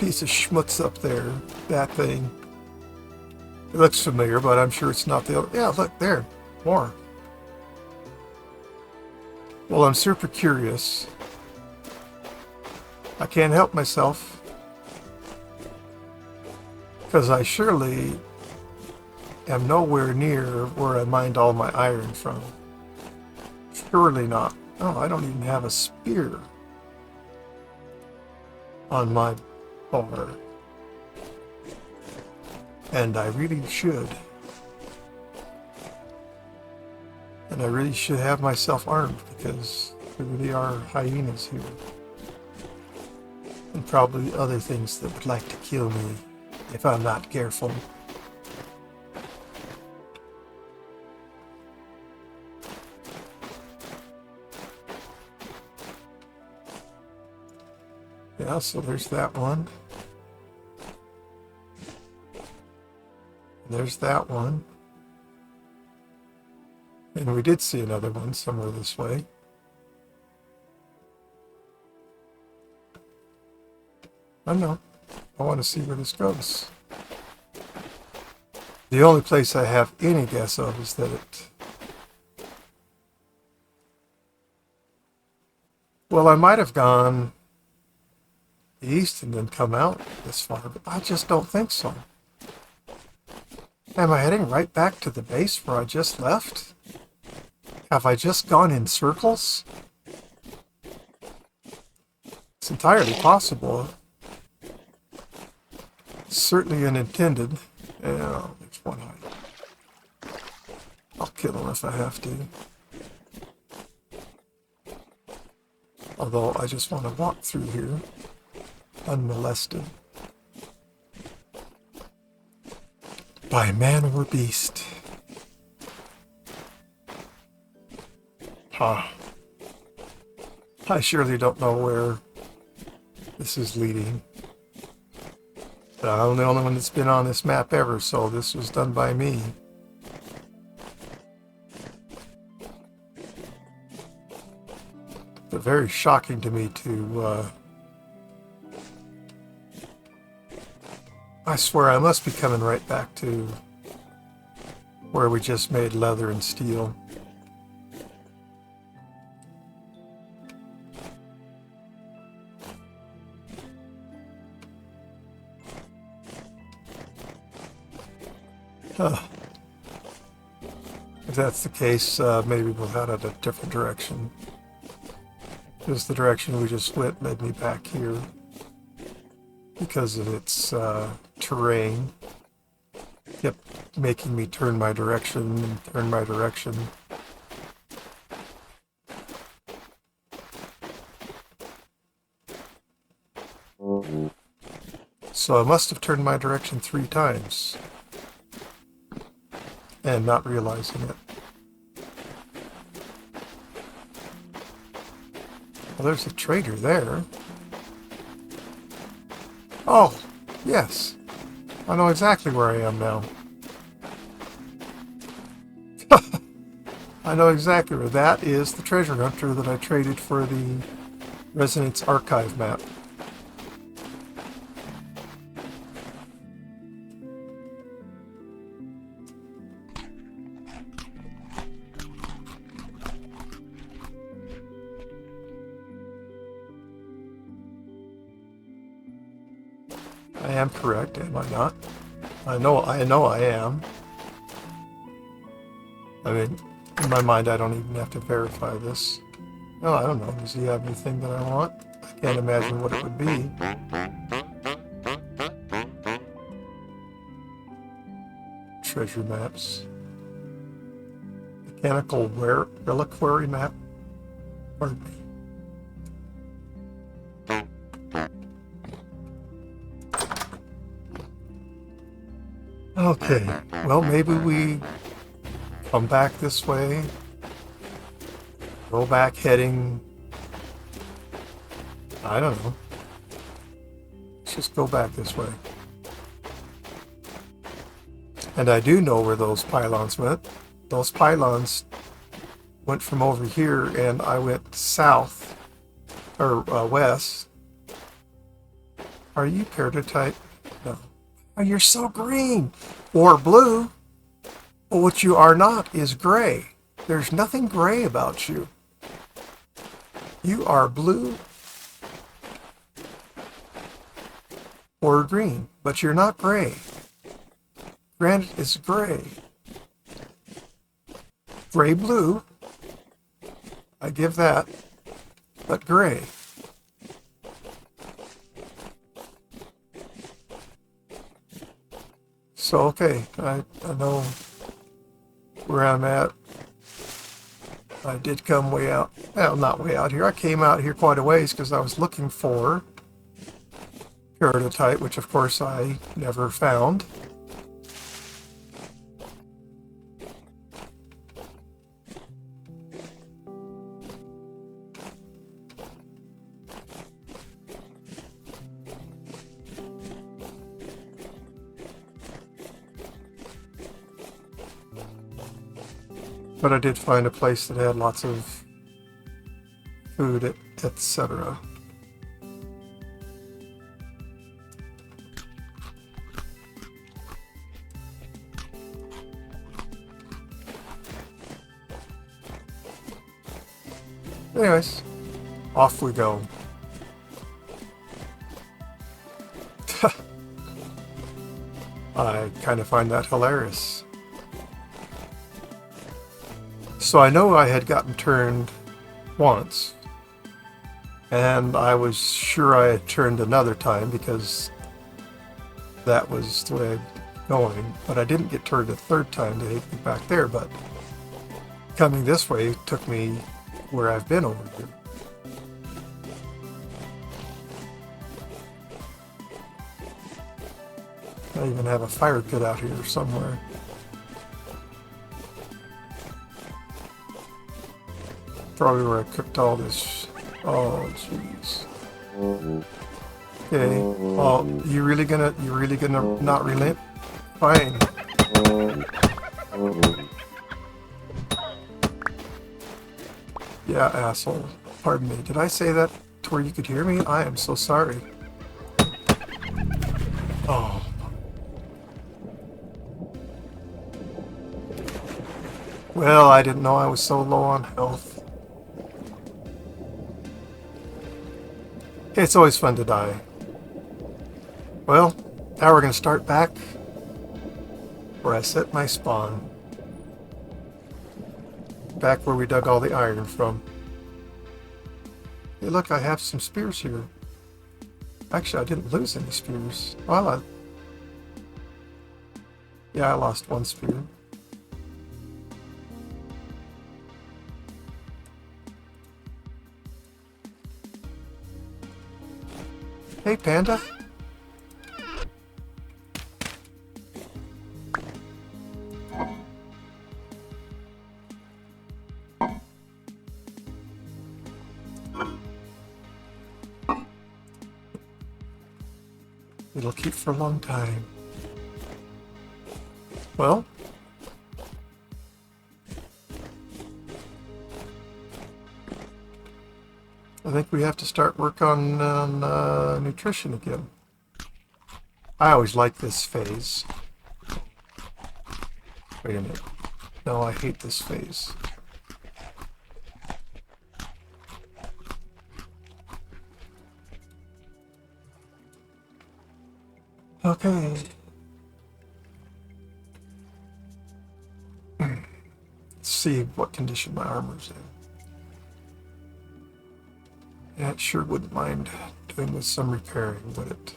piece of schmutz up there, that thing, it looks familiar, but I'm sure it's not the other. Yeah, look, there, more. Well, I'm super curious. I can't help myself. Because I surely am nowhere near where I mined all my iron from. Surely not. Oh, I don't even have a spear on my bar. And I really should. And I really should have myself armed, because there really are hyenas here. And probably other things that would like to kill me if I'm not careful. Yeah, so there's that one. There's that one. And we did see another one somewhere this way. I know. I want to see where this goes. The only place I have any guess of is that it... Well, I might have gone east and then come out this far, but I just don't think so. Am I heading right back to the base where I just left? Have I just gone in circles? It's entirely possible. Certainly unintended. Yeah, there's one eye. I'll kill him if I have to. Although I just want to walk through here unmolested by man or beast. I surely don't know where this is leading. But I'm the only one that's been on this map ever, so this was done by me. But very shocking to me to... I swear I must be coming right back to where we just made leather and steel. If that's the case, maybe we'll head in a different direction. Because the direction we just went led me back here. Because of its terrain. Kept making me turn my direction and turn my direction. So I must have turned my direction 3 times. And not realizing it. Well, there's a trader there. Oh, yes. I know exactly where I am now. I know exactly where that is. The treasure hunter that I traded for the Resonance Archive map. I am correct, am I not? I know I am. I mean, in my mind, I don't even have to verify this. No, I don't know. Does he have anything that I want? I can't imagine what it would be. Treasure maps. Mechanical reliquary map. Pardon me. Okay, well, maybe we come back this way, go back heading, I don't know, let's just go back this way. And I do know where those pylons went. Those pylons went from over here, and I went south, or west, Are you peridotite? No. Oh, you're so green. Or blue. But what you are not is gray. There's nothing gray about you. You are blue or green, but you're not gray. Granite is gray. Gray-blue. I give that. But gray. So, okay, I know where I'm at. I did come way out. Well, not way out here. I came out here quite a ways because I was looking for peridotite, which of course I never found. But I did find a place that had lots of food, etc. Anyways, off we go. I kind of find that hilarious. So I know I had gotten turned once, and I was sure I had turned another time because that was the way I'm going, but I didn't get turned a third time to take me back there, but coming this way took me where I've been over here. I even have a fire pit out here somewhere. Probably where I cooked all this. Oh, jeez. Okay. Oh, you really gonna not relent? Fine. Yeah, asshole. Pardon me. Did I say that to where you could hear me? I am so sorry. Oh. Well, I didn't know I was so low on health. It's always fun to die. Well, now we're going to start back where I set my spawn. Back where we dug all the iron from. Hey, look, I have some spears here. Actually, I didn't lose any spears. Well, yeah, I lost one spear. Hey, Panda. It'll keep for a long time. Well, I think we have to start work on nutrition again. I always like this phase. Wait a minute. No, I hate this phase. Okay. Let's see what condition my armor's in. Yeah, it sure wouldn't mind doing with some repairing, would it?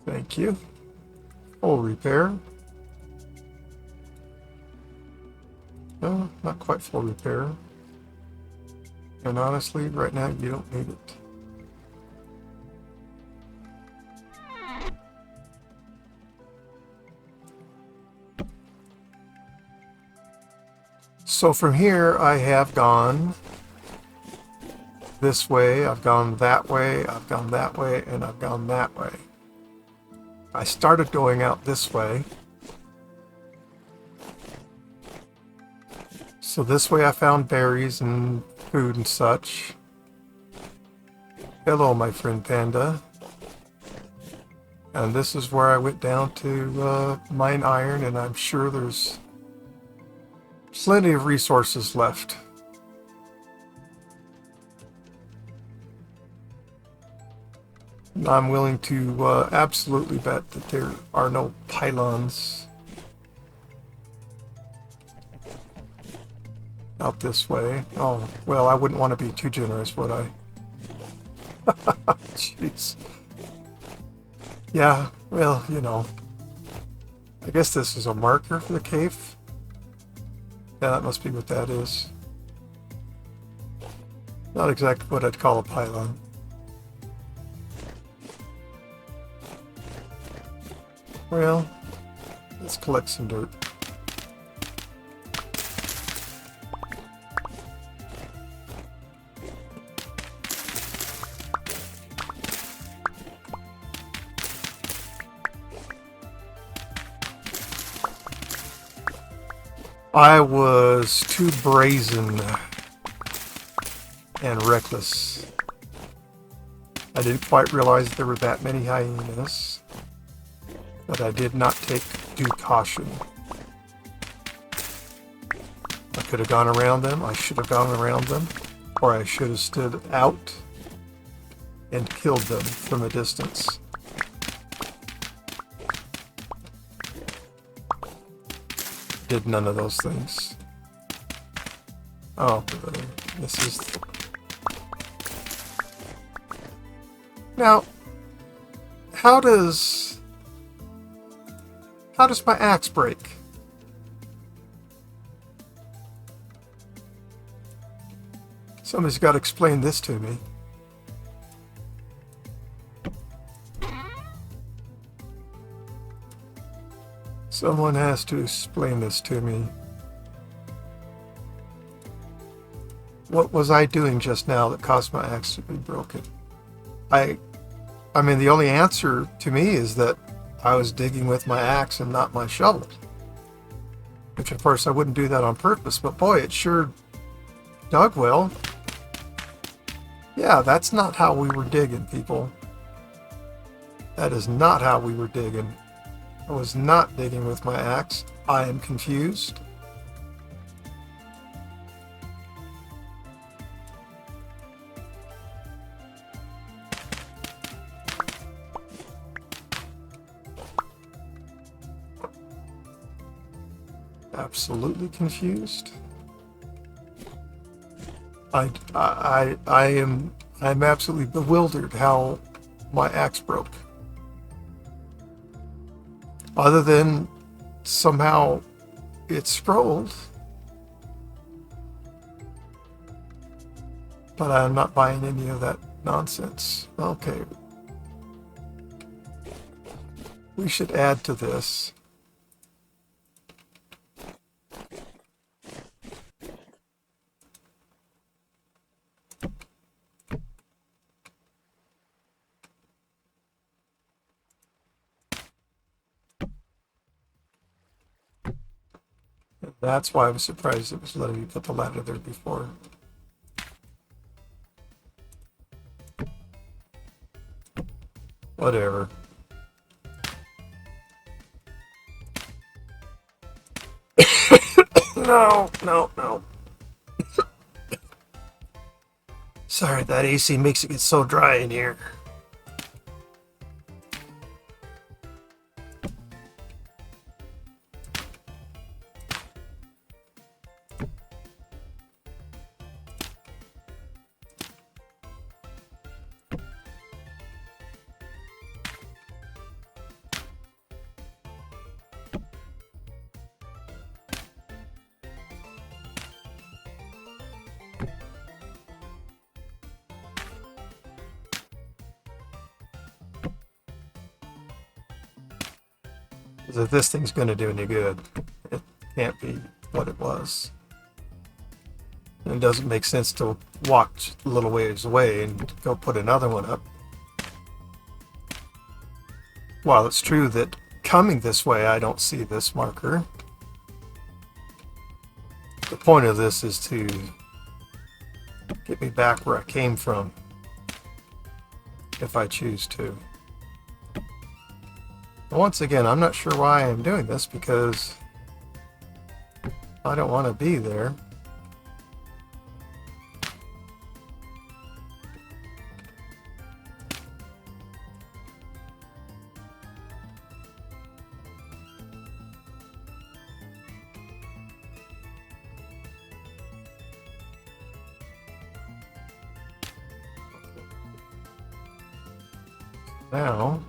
Thank you. Full repair. No, not quite full repair. And honestly, right now you don't need it. So from here I have gone this way, I've gone that way, I've gone that way, and I've gone that way. I started going out this way. So this way I found berries and food and such. Hello, my friend Panda. And this is where I went down to mine iron, and I'm sure there's plenty of resources left. And I'm willing to absolutely bet that there are no pylons out this way. Oh, well, I wouldn't want to be too generous, would I? Jeez. Yeah, well, you know. I guess this is a marker for the cave. Yeah, that must be what that is. Not exactly what I'd call a pylon. Well, let's collect some dirt. I was too brazen and reckless. I didn't quite realize there were that many hyenas, but I did not take due caution. I could have gone around them, I should have gone around them, or I should have stood out and killed them from a distance. Did none of those things. Oh, this is... Now, how does my axe break? Somebody's got to explain this to me. Someone has to explain this to me. What was I doing just now that caused my axe to be broken? I mean, the only answer to me is that I was digging with my axe and not my shovel. Which, of course, I wouldn't do that on purpose, but boy, it sure dug well. Yeah, that's not how we were digging, people. That is not how we were digging. I was not digging with my axe. I am confused. Absolutely confused. I'm absolutely bewildered how my axe broke. Other than somehow it scrolled. But I'm not buying any of that nonsense. Okay. We should add to this. That's why I was surprised it was letting me put the ladder there before. Whatever. No. Sorry, that AC makes it get so dry in here. If this thing's going to do any good, it can't be what it was. And it doesn't make sense to walk a little ways away and go put another one up. while it's true that coming this way I don't see this marker, the point of this is to get me back where I came from, if I choose to. Once again, I'm not sure why I'm doing this, because I don't want to be there. Now,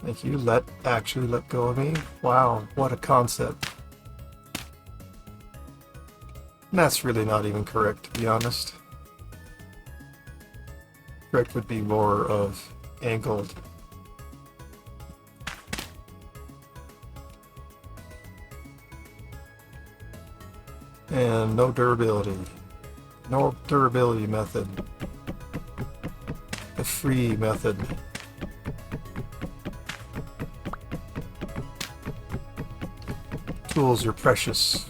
if you actually let go of me, wow, what a concept. And that's really not even correct, to be honest. Correct would be more of angled. And no durability. No durability method. The free method. Tools are precious.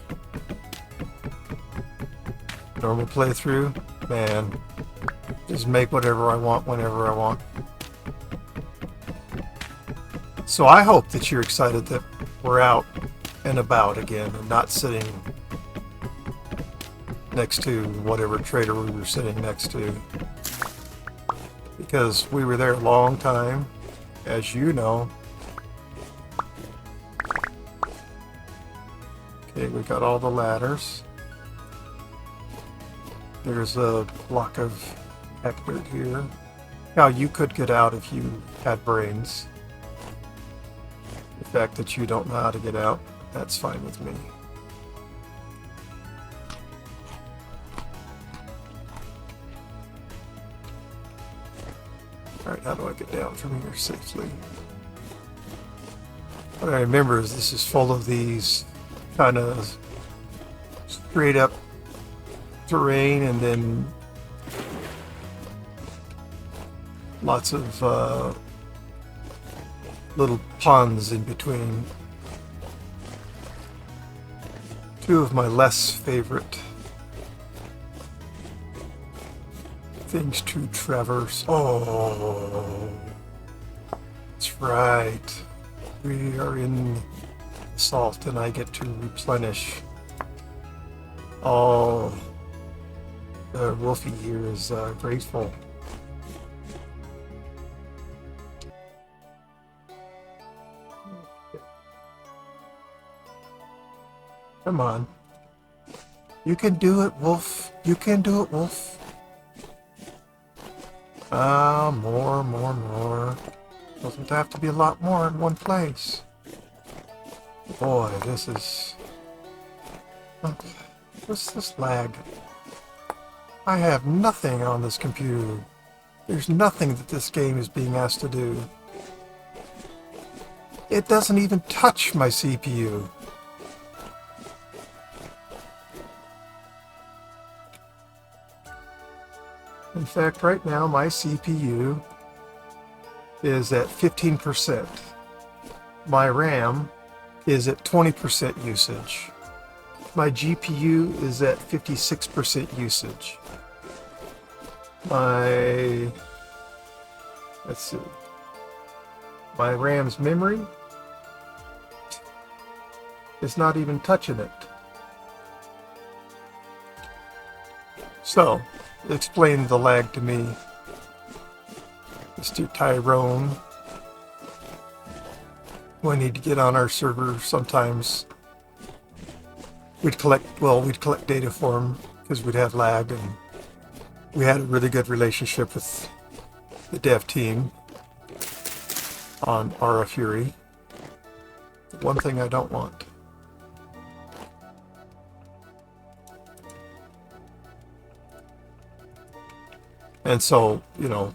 Normal playthrough, man, just make whatever I want whenever I want. So I hope that you're excited that we're out and about again and not sitting next to whatever trader we were sitting next to. Because we were there a long time, as you know. Okay, we got all the ladders. There's a block of hectare here. Now, you could get out if you had brains. The fact that you don't know how to get out, that's fine with me. Alright, how do I get down from here safely? What I remember is this is full of these kind of straight up terrain and then lots of little ponds in between. Two of my less favorite things to traverse. Oh, that's right. We are in salt and I get to replenish. Oh, the Wolfie here is grateful. Come on. You can do it, Wolf. You can do it, Wolf. More. Doesn't have to be a lot more in one place. Boy, this is... What's this lag? I have nothing on this computer. There's nothing that this game is being asked to do. It doesn't even touch my CPU. In fact, right now my CPU is at 15%. My RAM is at 20% usage. My GPU is at 56% usage. Let's see, my RAM's memory is not even touching it. So, explain the lag to me. Mr. Tyrone. We need to get on our server sometimes. We'd collect data for him because we'd have lag, and we had a really good relationship with the dev team on Apiary. The one thing I don't want. And so, you know,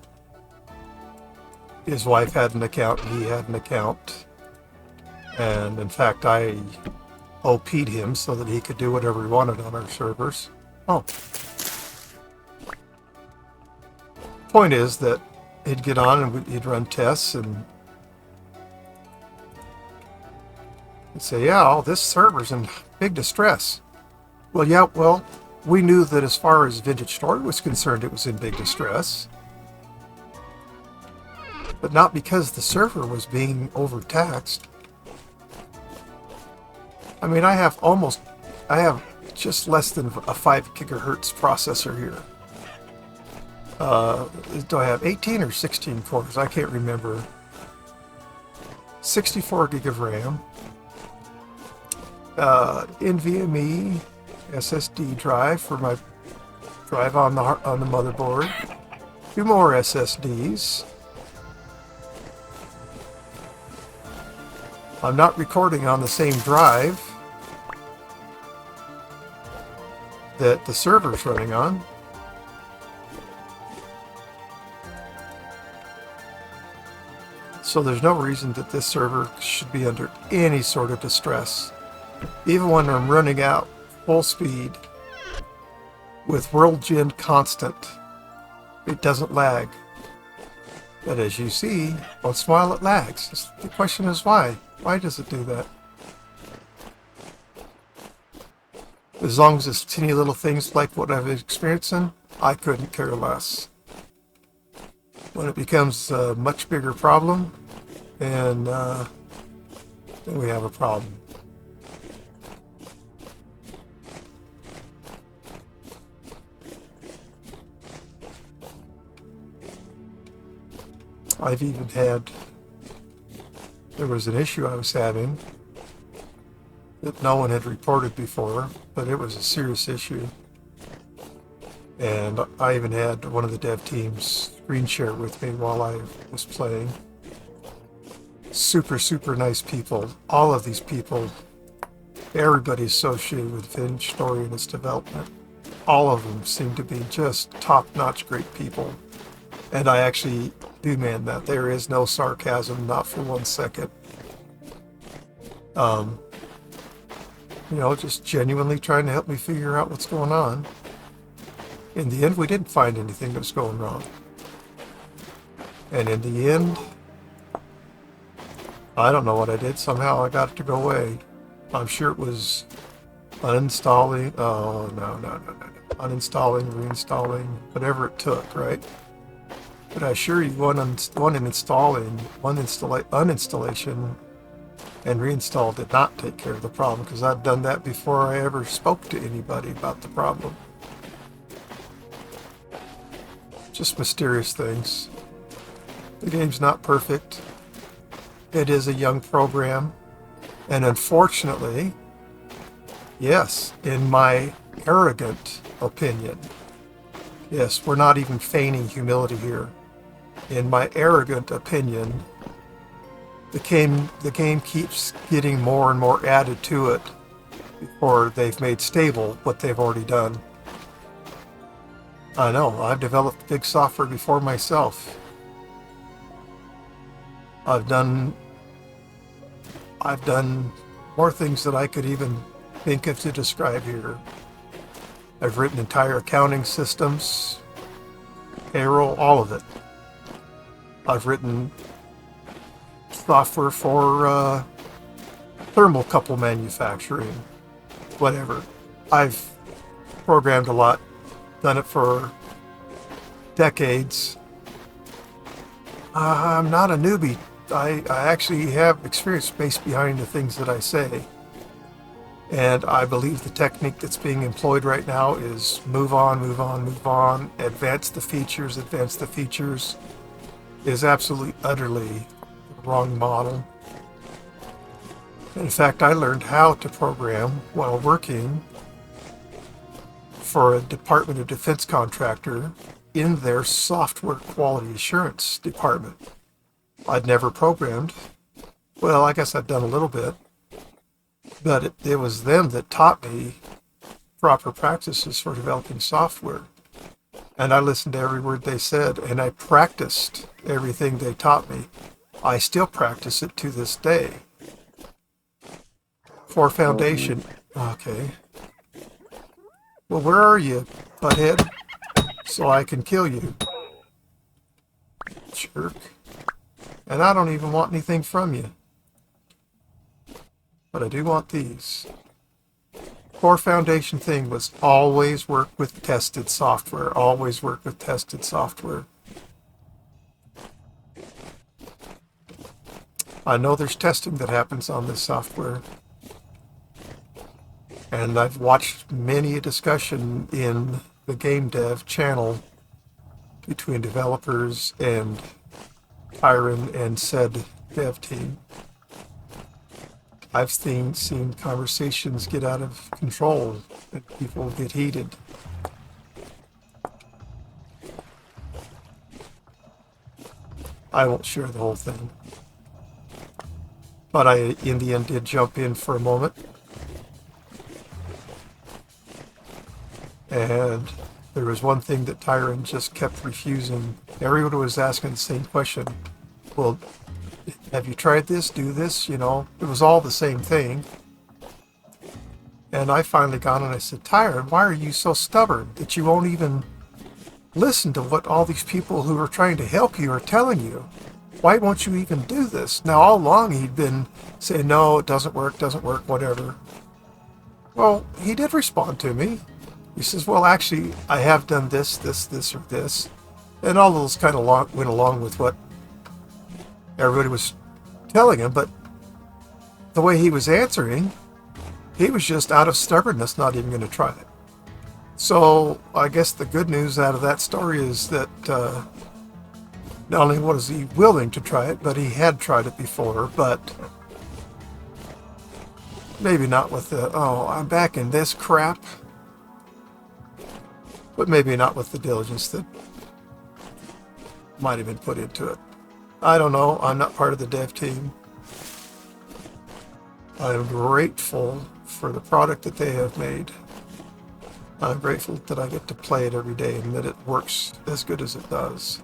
his wife had an account, he had an account, and in fact I OP'd him so that he could do whatever he wanted on our servers. Oh. Point is that he'd get on and he'd run tests and he'd say, yeah, oh, this server's in big distress. Well, yeah, well, we knew that as far as Vintage Story was concerned, it was in big distress. But not because the server was being overtaxed. I mean, I have just less than a 5 gigahertz processor here. Do I have 18 or 16 cores? I can't remember. 64 gig of RAM. NVMe SSD drive for my drive on the motherboard. 2 more SSDs. I'm not recording on the same drive that the server's running on. So there's no reason that this server should be under any sort of distress. Even when I'm running out full speed with WorldGen constant, it doesn't lag. But as you see, once in a while it lags. The question is why? Why does it do that? As long as it's teeny little things like what I've been experiencing, I couldn't care less. When it becomes a much bigger problem, and then we have a problem. I've even had, there was an issue I was having that no one had reported before, but it was a serious issue. And I even had one of the dev teams screen share with me while I was playing. Super, super nice people. All of these people, everybody associated with Vintage Story and its development, all of them seem to be just top-notch great people. And I actually do mean that. There is no sarcasm, not for 1 second. You know, just genuinely trying to help me figure out what's going on. In the end, we didn't find anything that was going wrong. And in the end, I don't know what I did. Somehow I got it to go away. I'm sure it was uninstalling. Oh, no. Uninstalling, reinstalling, whatever it took, right? But I assure you, one uninstallation and reinstall did not take care of the problem, because I've done that before I ever spoke to anybody about the problem. Just mysterious things. The game's not perfect. It is a young program. And unfortunately, yes, in my arrogant opinion, yes, we're not even feigning humility here. In my arrogant opinion, the game keeps getting more and more added to it before they've made stable what they've already done. I know, I've developed big software before myself. I've done more things than I could even think of to describe here. I've written entire accounting systems, payroll, all of it. I've written software for thermocouple manufacturing, whatever. I've programmed a lot, done it for decades. I'm not a newbie. I actually have experience based behind the things that I say. And I believe the technique that's being employed right now is move on, advance the features is absolutely, utterly the wrong model. In fact, I learned how to program while working for a Department of Defense contractor in their software quality assurance department. I'd never programmed. Well, I guess I'd done a little bit. But it was them that taught me proper practices for developing software. And I listened to every word they said, and I practiced everything they taught me. I still practice it to this day. For foundation. Okay. Well, where are you, butthead? So I can kill you. jerk. And I don't even want anything from you. But I do want these. Core foundation thing was always work with tested software. Always work with tested software. I know there's testing that happens on this software. And I've watched many a discussion in the game dev channel between developers and Tyron and said dev team. I've seen conversations get out of control and people get heated. I won't share the whole thing. But I, in the end, did jump in for a moment. And there was one thing that Tyron just kept refusing. Everyone was asking the same question. Well, have you tried this? Do this? You know, it was all the same thing. And I finally got on and I said, Tyron, why are you so stubborn that you won't even listen to what all these people who are trying to help you are telling you? Why won't you even do this? Now, all along he'd been saying, no, it doesn't work, whatever. Well, he did respond to me. He says, well, actually, I have done this, or this. And all those kind of went along with what everybody was telling him. But the way he was answering, he was just out of stubbornness, not even going to try it. So I guess the good news out of that story is that not only was he willing to try it, but he had tried it before, but maybe not with the, oh, I'm back in this crap. But maybe not with the diligence that might have been put into it. I don't know. I'm not part of the dev team. I'm grateful for the product that they have made. I'm grateful that I get to play it every day and that it works as good as it does.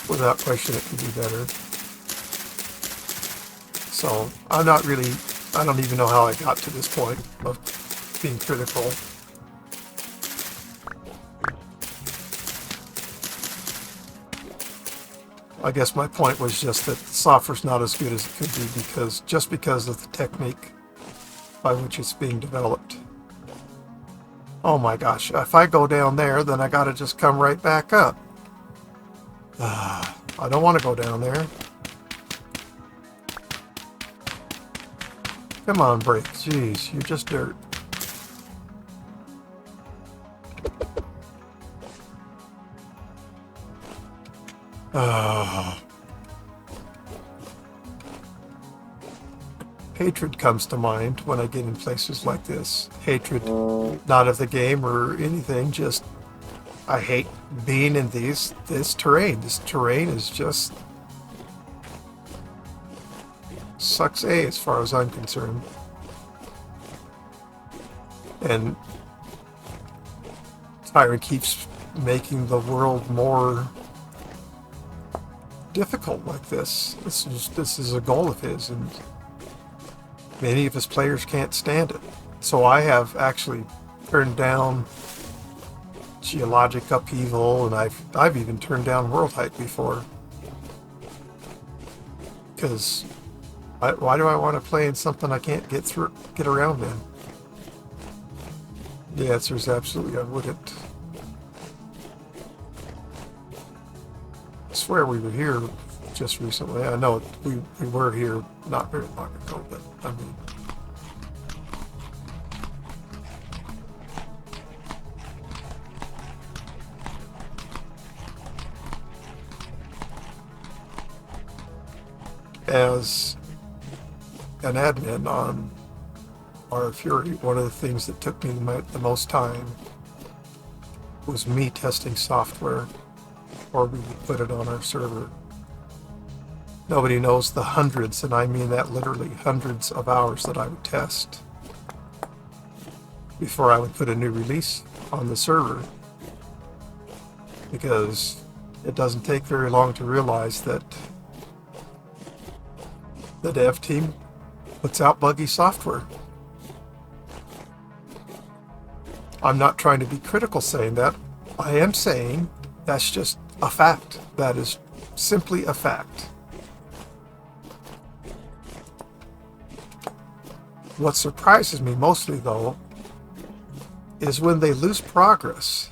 Without question, it can be better. So I'm not really, I don't even know how I got to this point of being critical. I guess my point was just that the software's not as good as it could be because of the technique by which it's being developed. Oh my gosh, if I go down there, then I gotta just come right back up. I don't want to go down there. Come on, break. Jeez, you're just dirt. Hatred comes to mind when I get in places like this. Hatred, not of the game or anything, just I hate being in this terrain. This terrain is just sucks A as far as I'm concerned. And Tyron keeps making the world more difficult like this. This is a goal of his, and many of his players can't stand it. So I have actually turned down geologic upheaval, and I've even turned down world height before. Because why do I want to play in something I can't get around in? The answer is absolutely I wouldn't. I swear we were here just recently. I know we were here not very long ago, but I mean, as an admin on Apiary, one of the things that took me the most time was me testing software, or we would put it on our server. Nobody knows the hundreds, and I mean that literally hundreds of hours that I would test before I would put a new release on the server, because it doesn't take very long to realize that the dev team puts out buggy software. I'm not trying to be critical saying that. I am saying that's just a fact. That is simply a fact. What surprises me mostly, though, is when they lose progress.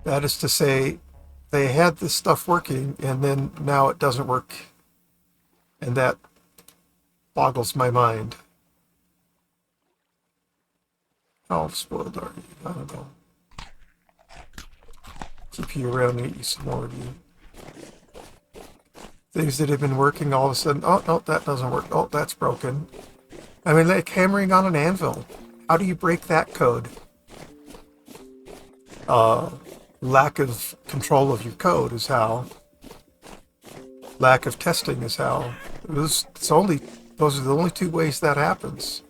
That is to say, they had this stuff working, and then now it doesn't work. And that boggles my mind. How spoiled are you? I don't know. Keep you around and eat you some more of you. Things that have been working, all of a sudden, oh, no, that doesn't work. Oh, that's broken. I mean, like hammering on an anvil. How do you break that code? Lack of control of your code is how. Lack of testing is how. Those are the only two ways that happens.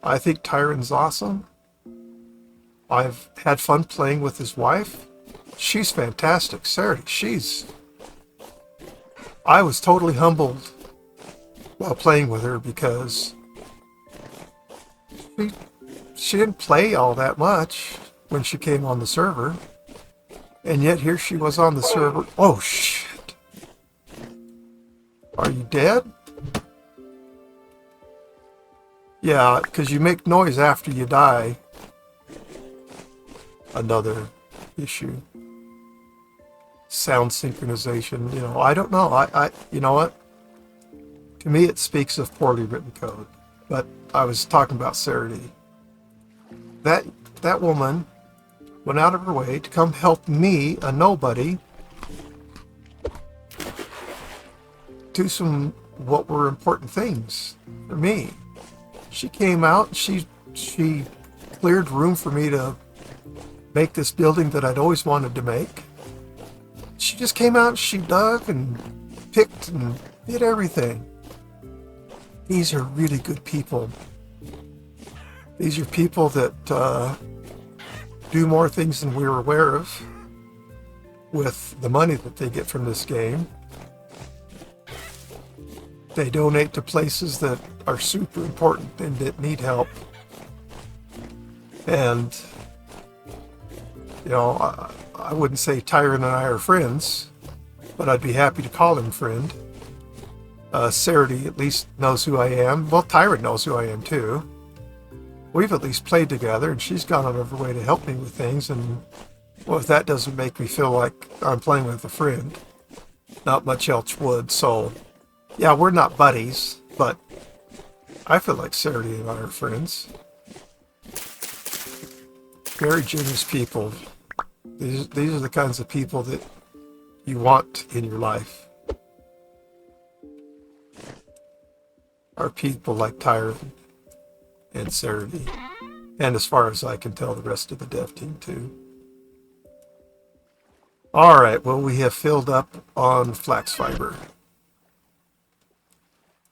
I think Tyron's awesome. I've had fun playing with his wife. She's fantastic. Sarah, I was totally humbled while playing with her because she didn't play all that much when she came on the server. And yet here she was on the server. Oh, shit. Are you dead? Yeah, because you make noise after you die. Another issue. Sound synchronization. I don't know. You know what? To me, it speaks of poorly written code. But I was talking about Sarity. That woman went out of her way to come help me, a nobody, do some what were important things for me. She came out, she cleared room for me to make this building that I'd always wanted to make. She just came out, she dug and picked and did everything. These are really good people. These are people that do more things than we were aware of with the money that they get from this game. They donate to places that are super important and that need help. And, I wouldn't say Tyron and I are friends, but I'd be happy to call him friend. Sarity at least knows who I am. Well, Tyron knows who I am too. We've at least played together, and she's gone out of her way to help me with things, and, well, if that doesn't make me feel like I'm playing with a friend, not much else would. So, yeah, we're not buddies, but I feel like Sarity and I are friends. Very generous people. These are the kinds of people that you want in your life. Are people like Tyron and Sarity, and as far as I can tell, the rest of the dev team too. Alright, well, we have filled up on flax fiber.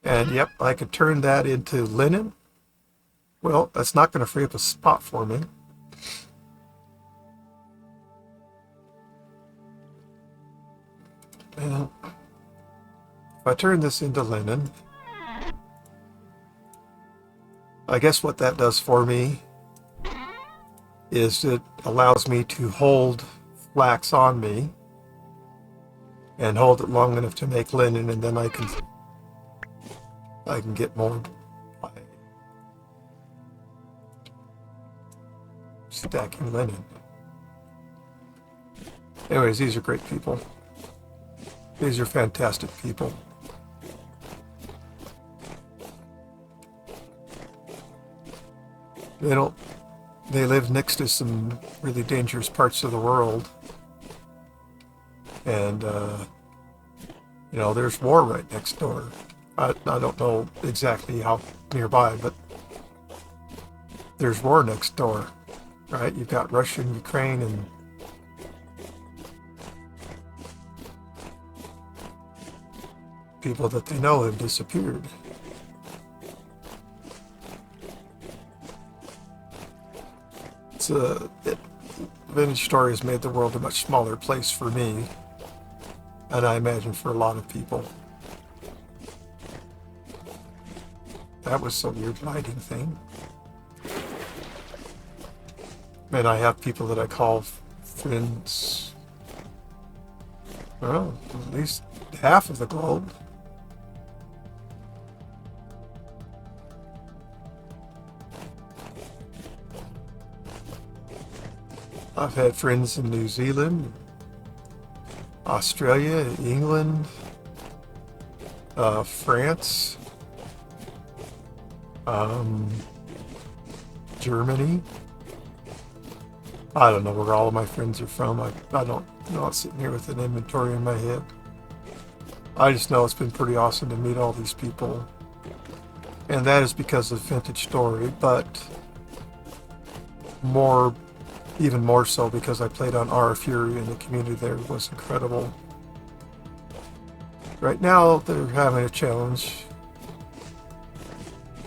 And yep, I could turn that into linen. Well, that's not going to free up a spot for me. And if I turn this into linen, I guess what that does for me is it allows me to hold flax on me and hold it long enough to make linen, and then I can get more by stacking linen. Anyways, these are great people. These are fantastic people. They live next to some really dangerous parts of the world. And, there's war right next door. I don't know exactly how nearby, but there's war next door, right? You've got Russia and Ukraine, and people that they know have disappeared. Vintage Story has made the world a much smaller place for me, and I imagine for a lot of people. That was a weird lighting thing. And I have people that I call friends. Well, at least half of the globe. I've had friends in New Zealand, Australia, England, France, Germany. I don't know where all of my friends are from. I don't know. I'm sitting here with an inventory in my head. I just know it's been pretty awesome to meet all these people. And that is because of Vintage Story, but even more so because I played on Apiary and the community there was incredible. Right now, they're having a challenge.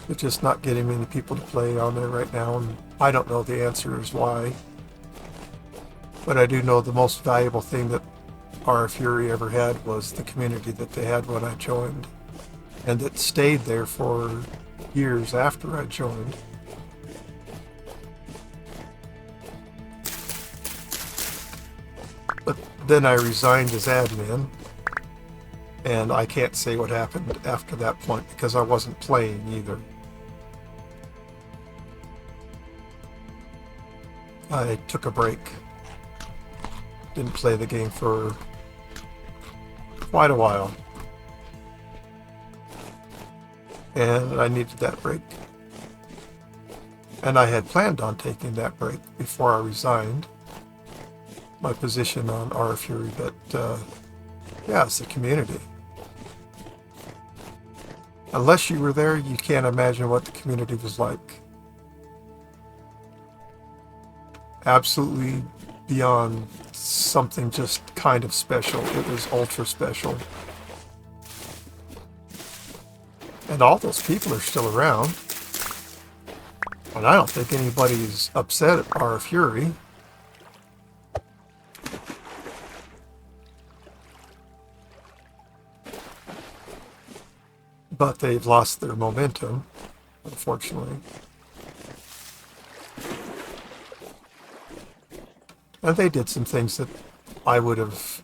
They're just not getting many people to play on there right now, and I don't know the answer is why. But I do know the most valuable thing that Apiary ever had was the community that they had when I joined, and that stayed there for years after I joined. But then I resigned as admin, and I can't say what happened after that point because I wasn't playing either. I took a break. Didn't play the game for quite a while. And I needed that break. And I had planned on taking that break before I resigned my position on Apiary, but yeah, it's the community. Unless you were there, you can't imagine what the community was like. Absolutely beyond something just kind of special. It was ultra special. And all those people are still around. And I don't think anybody's upset at Apiary. But they've lost their momentum, unfortunately. And they did some things that I would have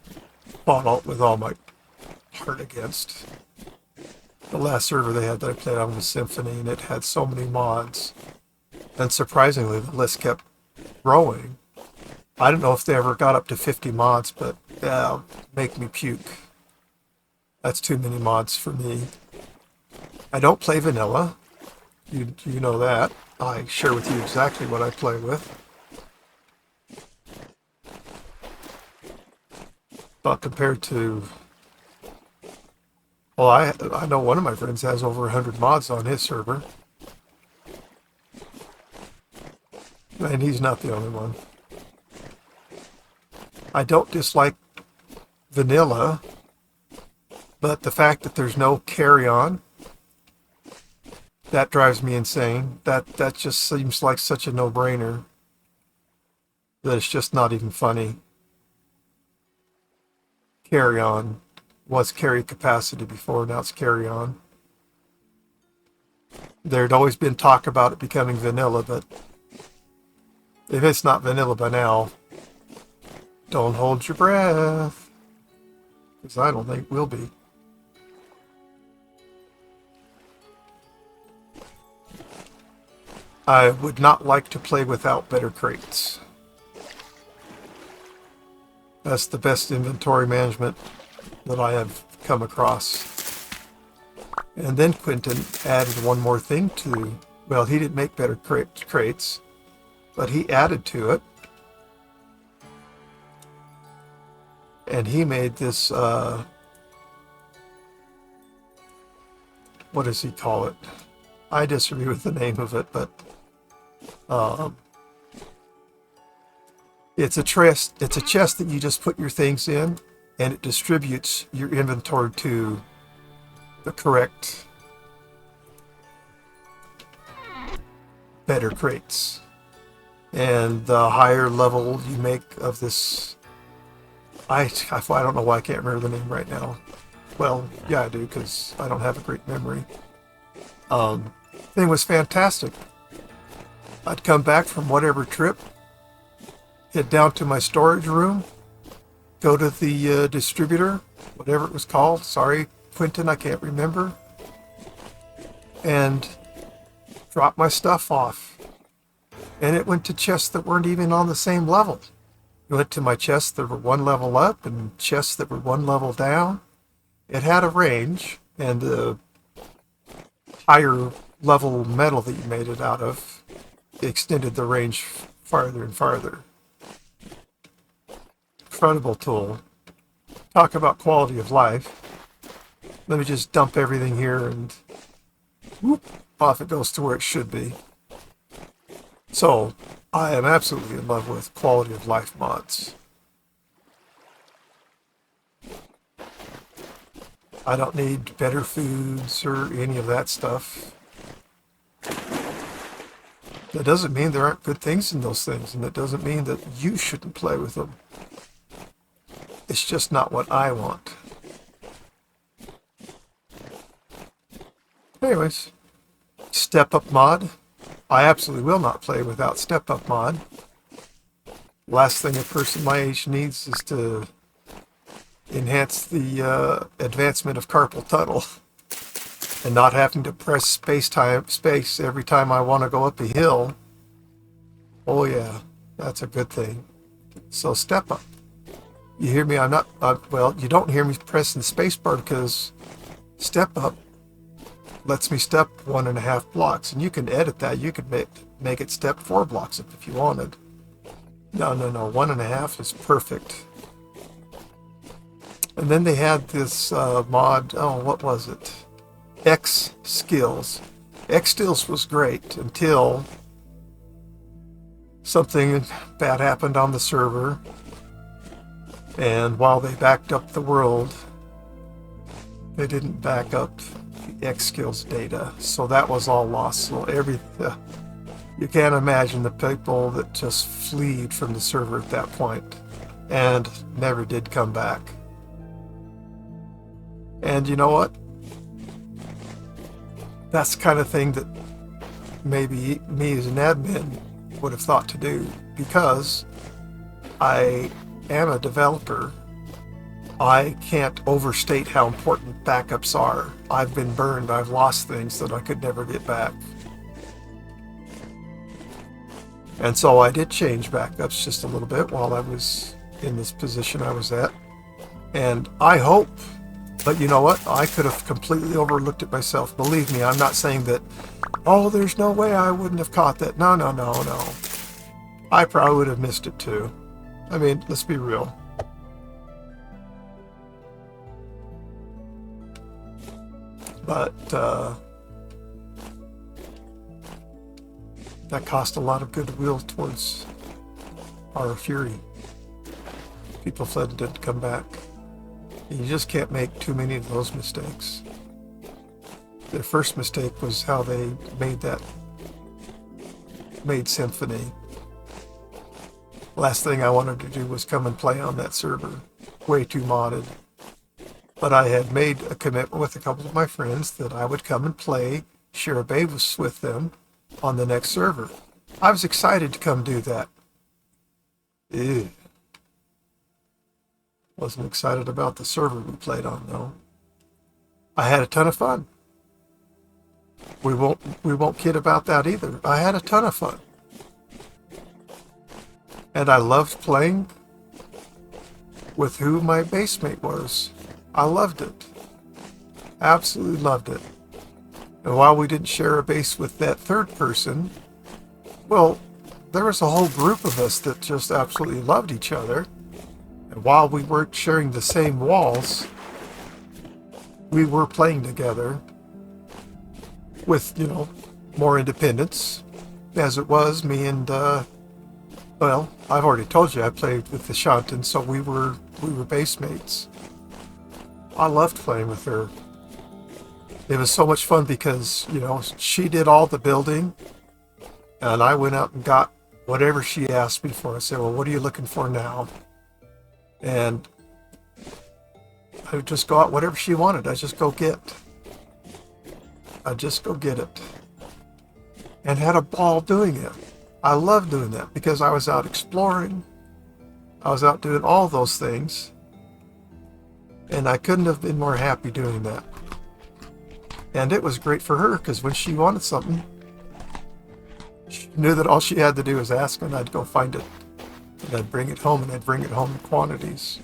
fought out with all my heart against. The last server they had that I played on was Symphony, and it had so many mods. And surprisingly, the list kept growing. I don't know if they ever got up to 50 mods, but yeah, make me puke. That's too many mods for me. I don't play vanilla. You know that. I share with you exactly what I play with. But compared to... Well, I know one of my friends has over 100 mods on his server. And he's not the only one. I don't dislike vanilla, but the fact that there's no carry-on, that drives me insane. That just seems like such a no-brainer that it's just not even funny. Carry-on was carry capacity before, now it's carry-on. There'd always been talk about it becoming vanilla, but if it's not vanilla by now, don't hold your breath, because I don't think it will be. I would not like to play without better crates. That's the best inventory management that I have come across. And then Quentin added one more thing to, well, he didn't make better crates, but he added to it. And he made this, what does he call it? I disagree with the name of it, but it's a chest that you just put your things in, and it distributes your inventory to the correct better crates. And the higher level you make of this, I don't know why I can't remember the name right now. Well, yeah, I do, because I don't have a great memory. Thing was fantastic. I'd come back from whatever trip, head down to my storage room, go to the distributor, whatever it was called. Sorry, Quentin, I can't remember. And drop my stuff off. And it went to chests that weren't even on the same level. It went to my chests that were one level up and chests that were one level down. It had a range, and the higher level metal that you made it out of extended the range farther and farther. Incredible tool. Talk about quality of life. Let me just dump everything here and whoop, off it goes to where it should be. So, I am absolutely in love with quality of life mods. I don't need better foods or any of that stuff. That doesn't mean there aren't good things in those things, and that doesn't mean that you shouldn't play with them. It's just not what I want. Anyways, Step Up mod. I absolutely will not play without Step Up mod. Last thing a person my age needs is to enhance the advancement of carpal tunnel and not having to press space every time I want to go up a hill. Oh yeah, that's a good thing. So Step Up. You hear me? I'm not, well, you don't hear me pressing the space bar because Step Up lets me step 1.5 blocks, and you can edit that. You could make it step 4 blocks if you wanted. No, 1.5 is perfect. And then they had this mod, oh, what was it? X Skills. X Skills was great until something bad happened on the server, and while they backed up the world, they didn't back up the X Skills data, so that was all lost. So you can't imagine the people that just fled from the server at that point and never did come back. And you know what? That's the kind of thing that maybe me as an admin would have thought to do, because I am a developer. I can't overstate how important backups are. I've been burned. I've lost things that I could never get back. And so I did change backups just a little bit while I was in this position I was at. And I hope, but you know what? I could have completely overlooked it myself. Believe me, I'm not saying that, oh, there's no way I wouldn't have caught that. No. I probably would have missed it too. I mean, let's be real. But that cost a lot of goodwill towards our Fury. People fled and didn't come back. You just can't make too many of those mistakes. Their first mistake was how they made Symphony. Last thing I wanted to do was come and play on that server. Way too modded. But I had made a commitment with a couple of my friends that I would come and play, share a base with them on the next server. I was excited to come do that. Ew. Wasn't excited about the server we played on though. I had a ton of fun. We won't kid about that either. I had a ton of fun. And I loved playing with who my base mate was. I loved it. Absolutely loved it. And while we didn't share a base with that third person, well, there was a whole group of us that just absolutely loved each other. And while we weren't sharing the same walls, we were playing together with, more independence. As it was, me and, well, I've already told you I played with the Shantan, so we were base mates. I loved playing with her. It was so much fun because, she did all the building, and I went out and got whatever she asked me for. I said, well, what are you looking for now? And I would just go out, whatever she wanted, I'd just go get it. and had a ball doing it. I love doing that because I was out exploring. I was out doing all those things. And I couldn't have been more happy doing that. And it was great for her because when she wanted something, she knew that all she had to do was ask and I'd go find it. And I'd bring it home, and I'd bring it home in quantities.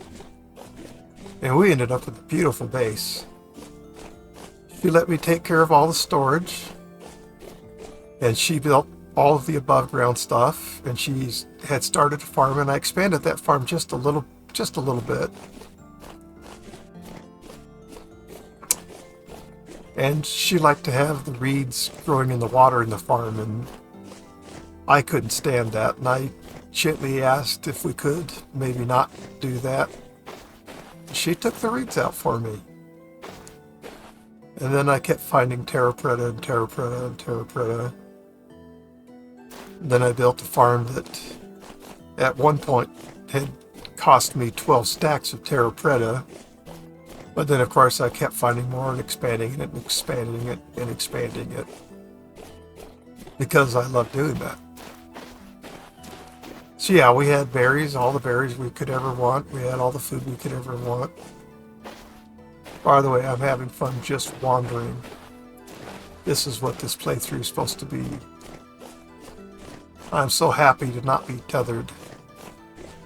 And we ended up with a beautiful base. She let me take care of all the storage. And she built all of the above ground stuff. And she had started a farm, and I expanded that farm just a little bit. And she liked to have the reeds growing in the water in the farm, and I couldn't stand that. And I gently asked if we could maybe not do that. She took the reeds out for me. And then I kept finding terra preta and terra preta and terra preta. Then I built a farm that at one point had cost me 12 stacks of terra preta. But then, of course, I kept finding more and expanding it and expanding it and expanding it. Because I love doing that. So yeah, we had berries, all the berries we could ever want. We had all the food we could ever want. By the way, I'm having fun just wandering. This is what this playthrough is supposed to be. I'm so happy to not be tethered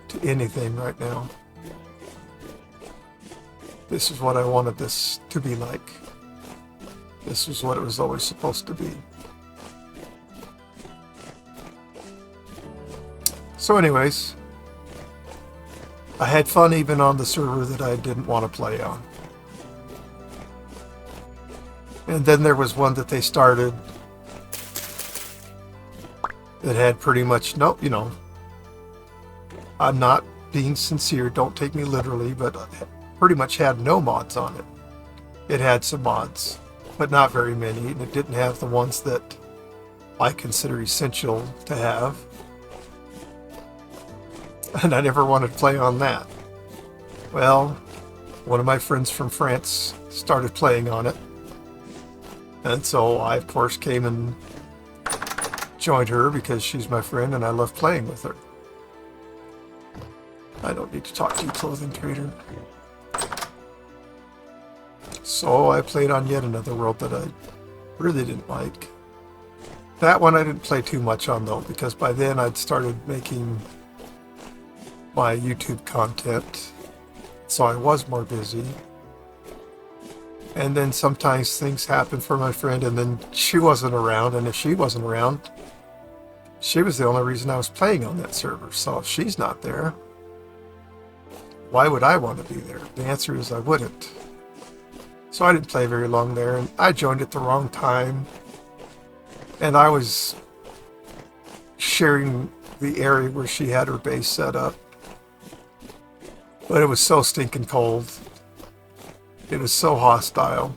to anything right now. This is what I wanted this to be like. This is what it was always supposed to be. So anyways, I had fun even on the server that I didn't want to play on. And then there was one that they started that had pretty much no, I'm not being sincere, don't take me literally, but pretty much had no mods on it. It had some mods, but not very many, and it didn't have the ones that I consider essential to have. And I never wanted to play on that. Well, one of my friends from France started playing on it. And so I, of course, came and joined her because she's my friend and I love playing with her. I don't need to talk to you, clothing trader. So I played on yet another world that I really didn't like. That one I didn't play too much on though, because by then I'd started making my YouTube content, so I was more busy. And then sometimes things happen for my friend and then she wasn't around, and if she wasn't around, she was the only reason I was playing on that server. So if she's not there, why would I want to be there? The answer is I wouldn't. So I didn't play very long there, and I joined at the wrong time. And I was sharing the area where she had her base set up. But it was so stinking cold. It was so hostile.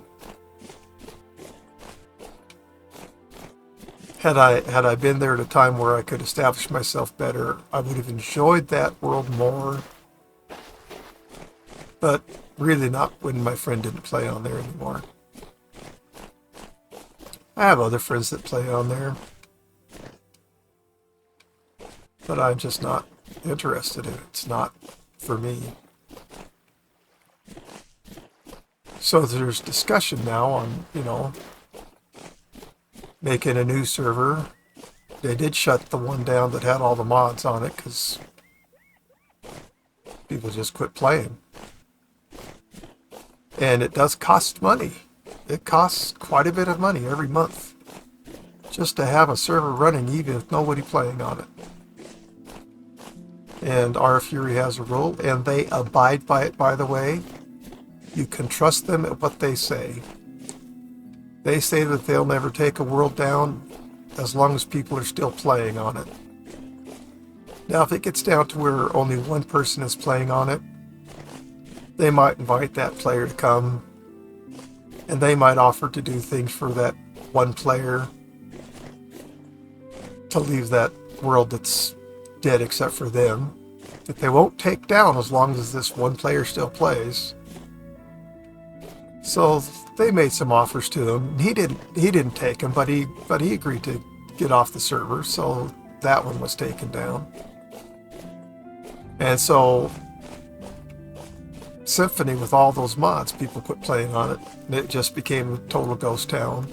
Had I been there at a time where I could establish myself better, I would have enjoyed that world more. But really not when my friend didn't play on there anymore. I have other friends that play on there, but I'm just not interested in it. It's not for me. So there's discussion now on, making a new server. They did shut the one down that had all the mods on it because people just quit playing. And it does cost money. It costs quite a bit of money every month just to have a server running, even if nobody playing on it. And Apiary has a rule, and they abide by it, by the way. You can trust them at what they say. They say that they'll never take a world down as long as people are still playing on it. Now, if it gets down to where only one person is playing on it, they might invite that player to come, and they might offer to do things for that one player to leave that world that's dead except for them, that they won't take down as long as this one player still plays. So they made some offers to him. He didn't take them, but he agreed to get off the server, so that one was taken down. And so Symphony, with all those mods, people quit playing on it, and it just became a total ghost town.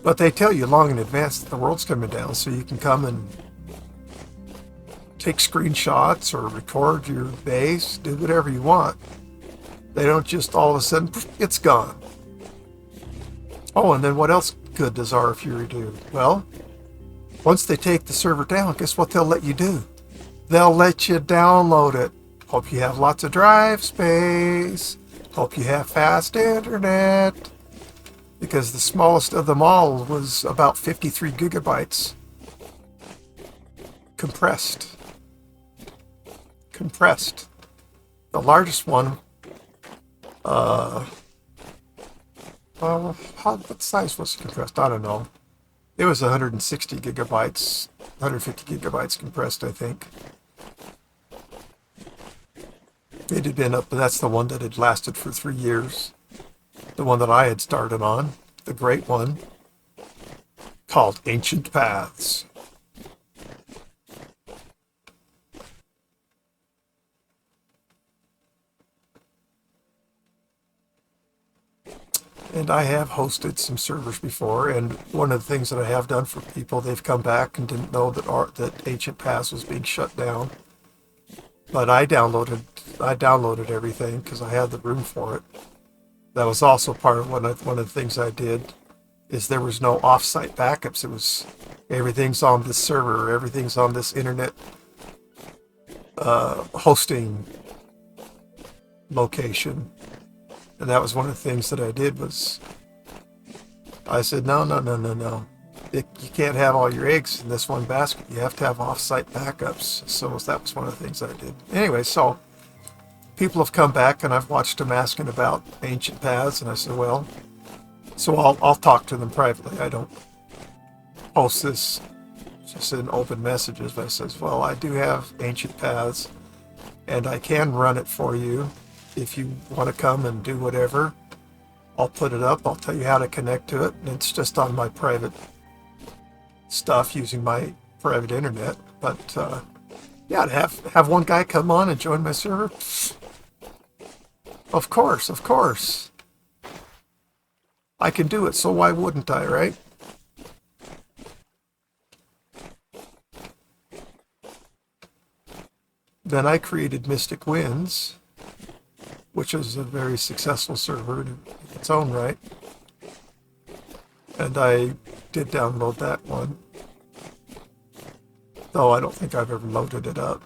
But they tell you long in advance that the world's coming down, so you can come and take screenshots or record your base, do whatever you want. They don't just all of a sudden, it's gone. Oh, and then what else good does Apiary do? Well, once they take the server down, guess what they'll let you do? They'll let you download it. Hope you have lots of drive space. Hope you have fast internet. Because the smallest of them all was about 53 gigabytes. Compressed. The largest one, well, what size was it compressed? I don't know. It was 160 gigabytes, 150 gigabytes compressed, I think. It had been up, but that's the one that had lasted for 3 years. The one that I had started on, the great one, called Ancient Paths. And I have hosted some servers before, and one of the things that I have done for people, they've come back and didn't know that Ancient Paths was being shut down. But I downloaded everything because I had the room for it. That was also part of one of the things I did, is there was no off-site backups. It was everything's on this server, everything's on this internet hosting location. And that was one of the things that I did was, I said, no. You can't have all your eggs in this one basket. You have to have off-site backups. So that was one of the things I did. Anyway, so people have come back and I've watched them asking about Ancient Paths, and I said, well, so I'll talk to them privately. I don't post this just in open messages, but I says, well, I do have Ancient Paths and I can run it for you. If you want to come and do whatever, I'll put it up. I'll tell you how to connect to it. And it's just on my private stuff using my private internet. But yeah, to have one guy come on and join my server, of course. I can do it, so why wouldn't I, right? Then I created Mystic Winds, which is a very successful server in its own right. And I did download that one, though I don't think I've ever loaded it up.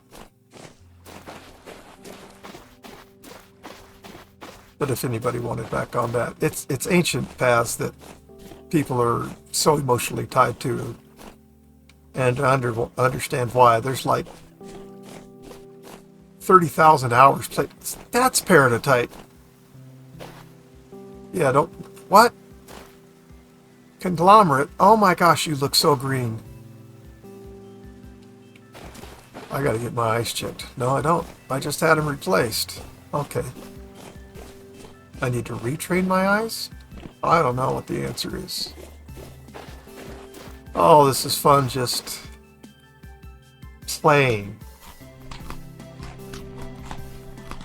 But if anybody wanted back on that, it's Ancient Paths that people are so emotionally tied to, and I understand why. There's like 30,000 hours played. That's Paratite. Yeah, what? Conglomerate. Oh my gosh, you look so green. I gotta get my eyes checked. No, I don't. I just had them replaced. Okay. I need to retrain my eyes? I don't know what the answer is. Oh, this is fun just playing.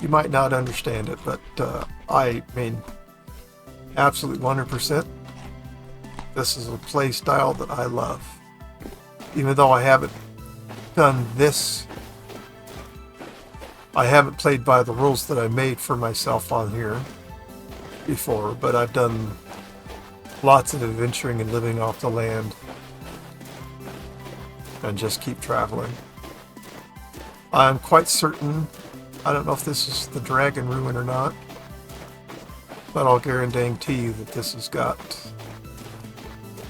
You might not understand it, but I mean, absolute 100%. This is a play style that I love. Even though I haven't done this, I haven't played by the rules that I made for myself on here before, but I've done lots of adventuring and living off the land and just keep traveling. I'm quite certain, I don't know if this is the Dragon Ruin or not, but I'll guarantee you that this has got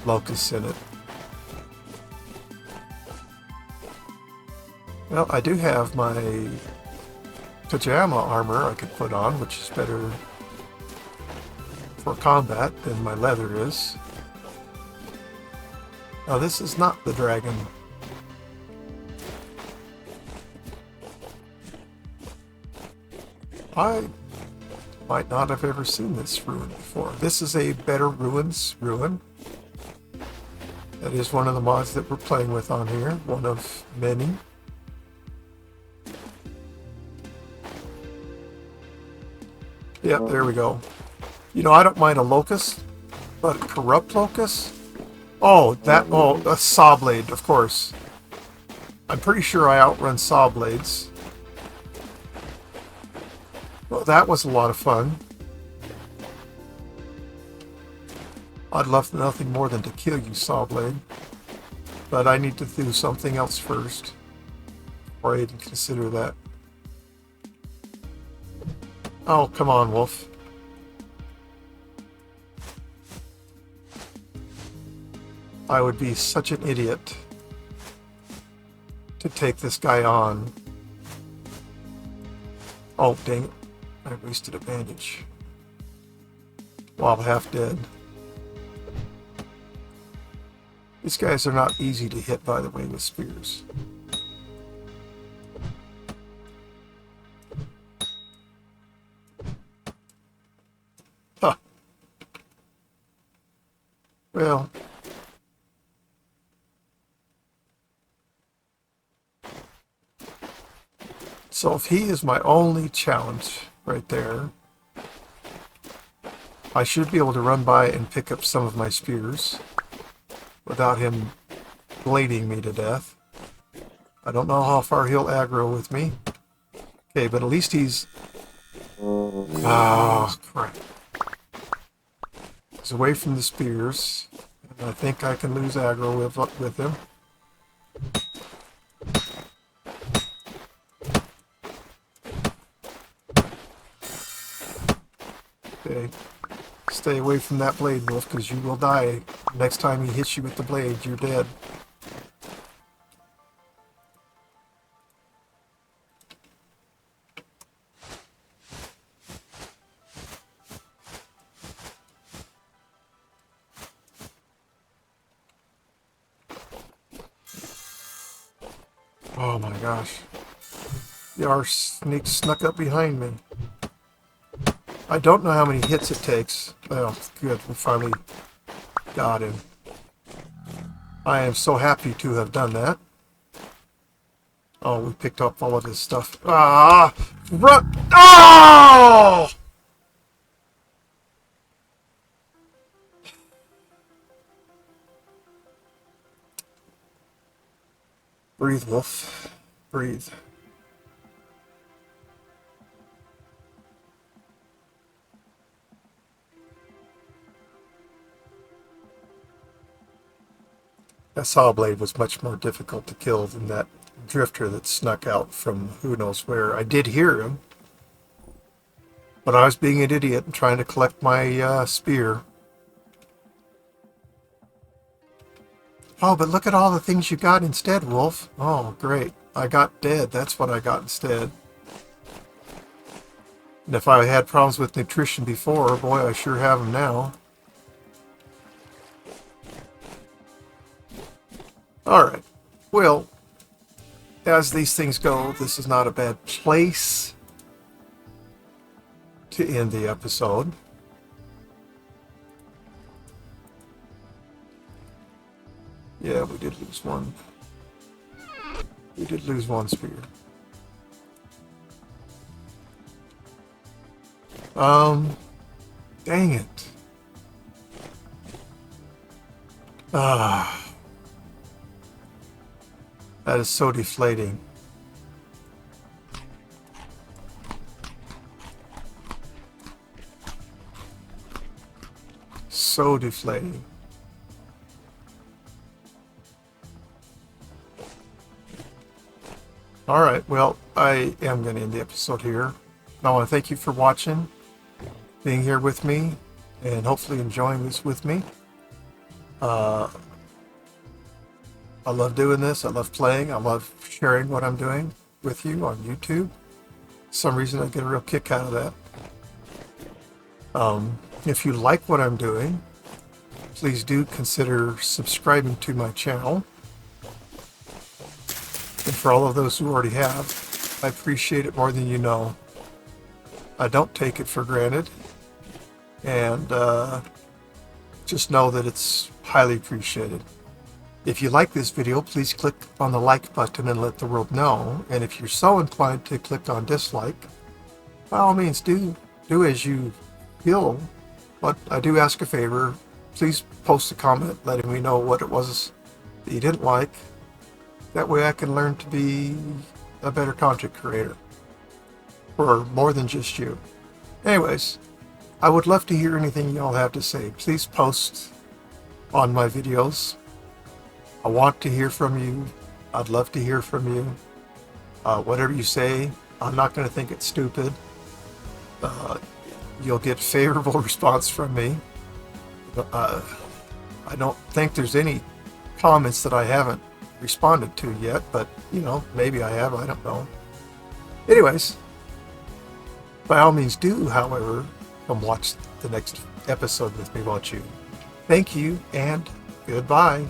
locusts in it. Well, I do have my pajama armor I could put on, which is better for combat than my leather is. Now this is not the dragon. I might not have ever seen this ruin before. This is a Better Ruins ruin. That is one of the mods that we're playing with on here, one of many. Yep, there we go. You know, I don't mind a locust, but a corrupt locust? Oh, a saw blade, of course. I'm pretty sure I outrun saw blades. Well, that was a lot of fun. I'd love nothing more than to kill you, Sawblade. But I need to do something else first, before I even consider that. Oh, come on, Wolf. I would be such an idiot to take this guy on. Oh, dang it. I wasted a bandage. While half dead. These guys are not easy to hit, by the way, with spears. Huh. Well. So if he is my only challenge right there, I should be able to run by and pick up some of my spears without him blading me to death. I don't know how far he'll aggro with me. Okay, but at least he's... Oh, crap. He's away from the spears. And I think I can lose aggro with him. Okay. Stay away from that blade, Wolf, because you will die. Next time he hits you with the blade, you're dead. Oh my gosh. Yar snuck up behind me. I don't know how many hits it takes. Oh, good. We finally got him. I am so happy to have done that. Oh, we picked up all of his stuff. Ah! Run! Oh! Breathe, Wolf. Breathe. That saw blade was much more difficult to kill than that drifter that snuck out from who knows where. I did hear him, but I was being an idiot and trying to collect my spear. Oh, but look at all the things you got instead, Wolf. Oh, great. I got dead. That's what I got instead. And if I had problems with nutrition before, boy, I sure have them now. Alright. Well, as these things go, this is not a bad place to end the episode. Yeah, we did lose one. We did lose one spear. Dang it. Ah. That is so deflating. So deflating. Alright, well, I am going to end the episode here. I want to thank you for watching, being here with me, and hopefully enjoying this with me. I love doing this. I love playing. I love sharing what I'm doing with you on YouTube. For some reason I get a real kick out of that. If you like what I'm doing, please do consider subscribing to my channel. And for all of those who already have, I appreciate it more than you know. I don't take it for granted. And just know that it's highly appreciated. If you like this video, please click on the like button and let the world know. And if you're so inclined to click on dislike, by all means do as you feel. But I do ask a favor. Please post a comment letting me know what it was that you didn't like. That way I can learn to be a better content creator for more than just you. Anyways, I would love to hear anything y'all have to say. Please post on my videos. I want to hear from you. I'd love to hear from you. Whatever you say, I'm not going to think it's stupid. You'll get favorable response from me. I don't think there's any comments that I haven't responded to yet, but maybe I have, I don't know. Anyways, by all means do, however, come watch the next episode with me, won't you? Thank you and goodbye.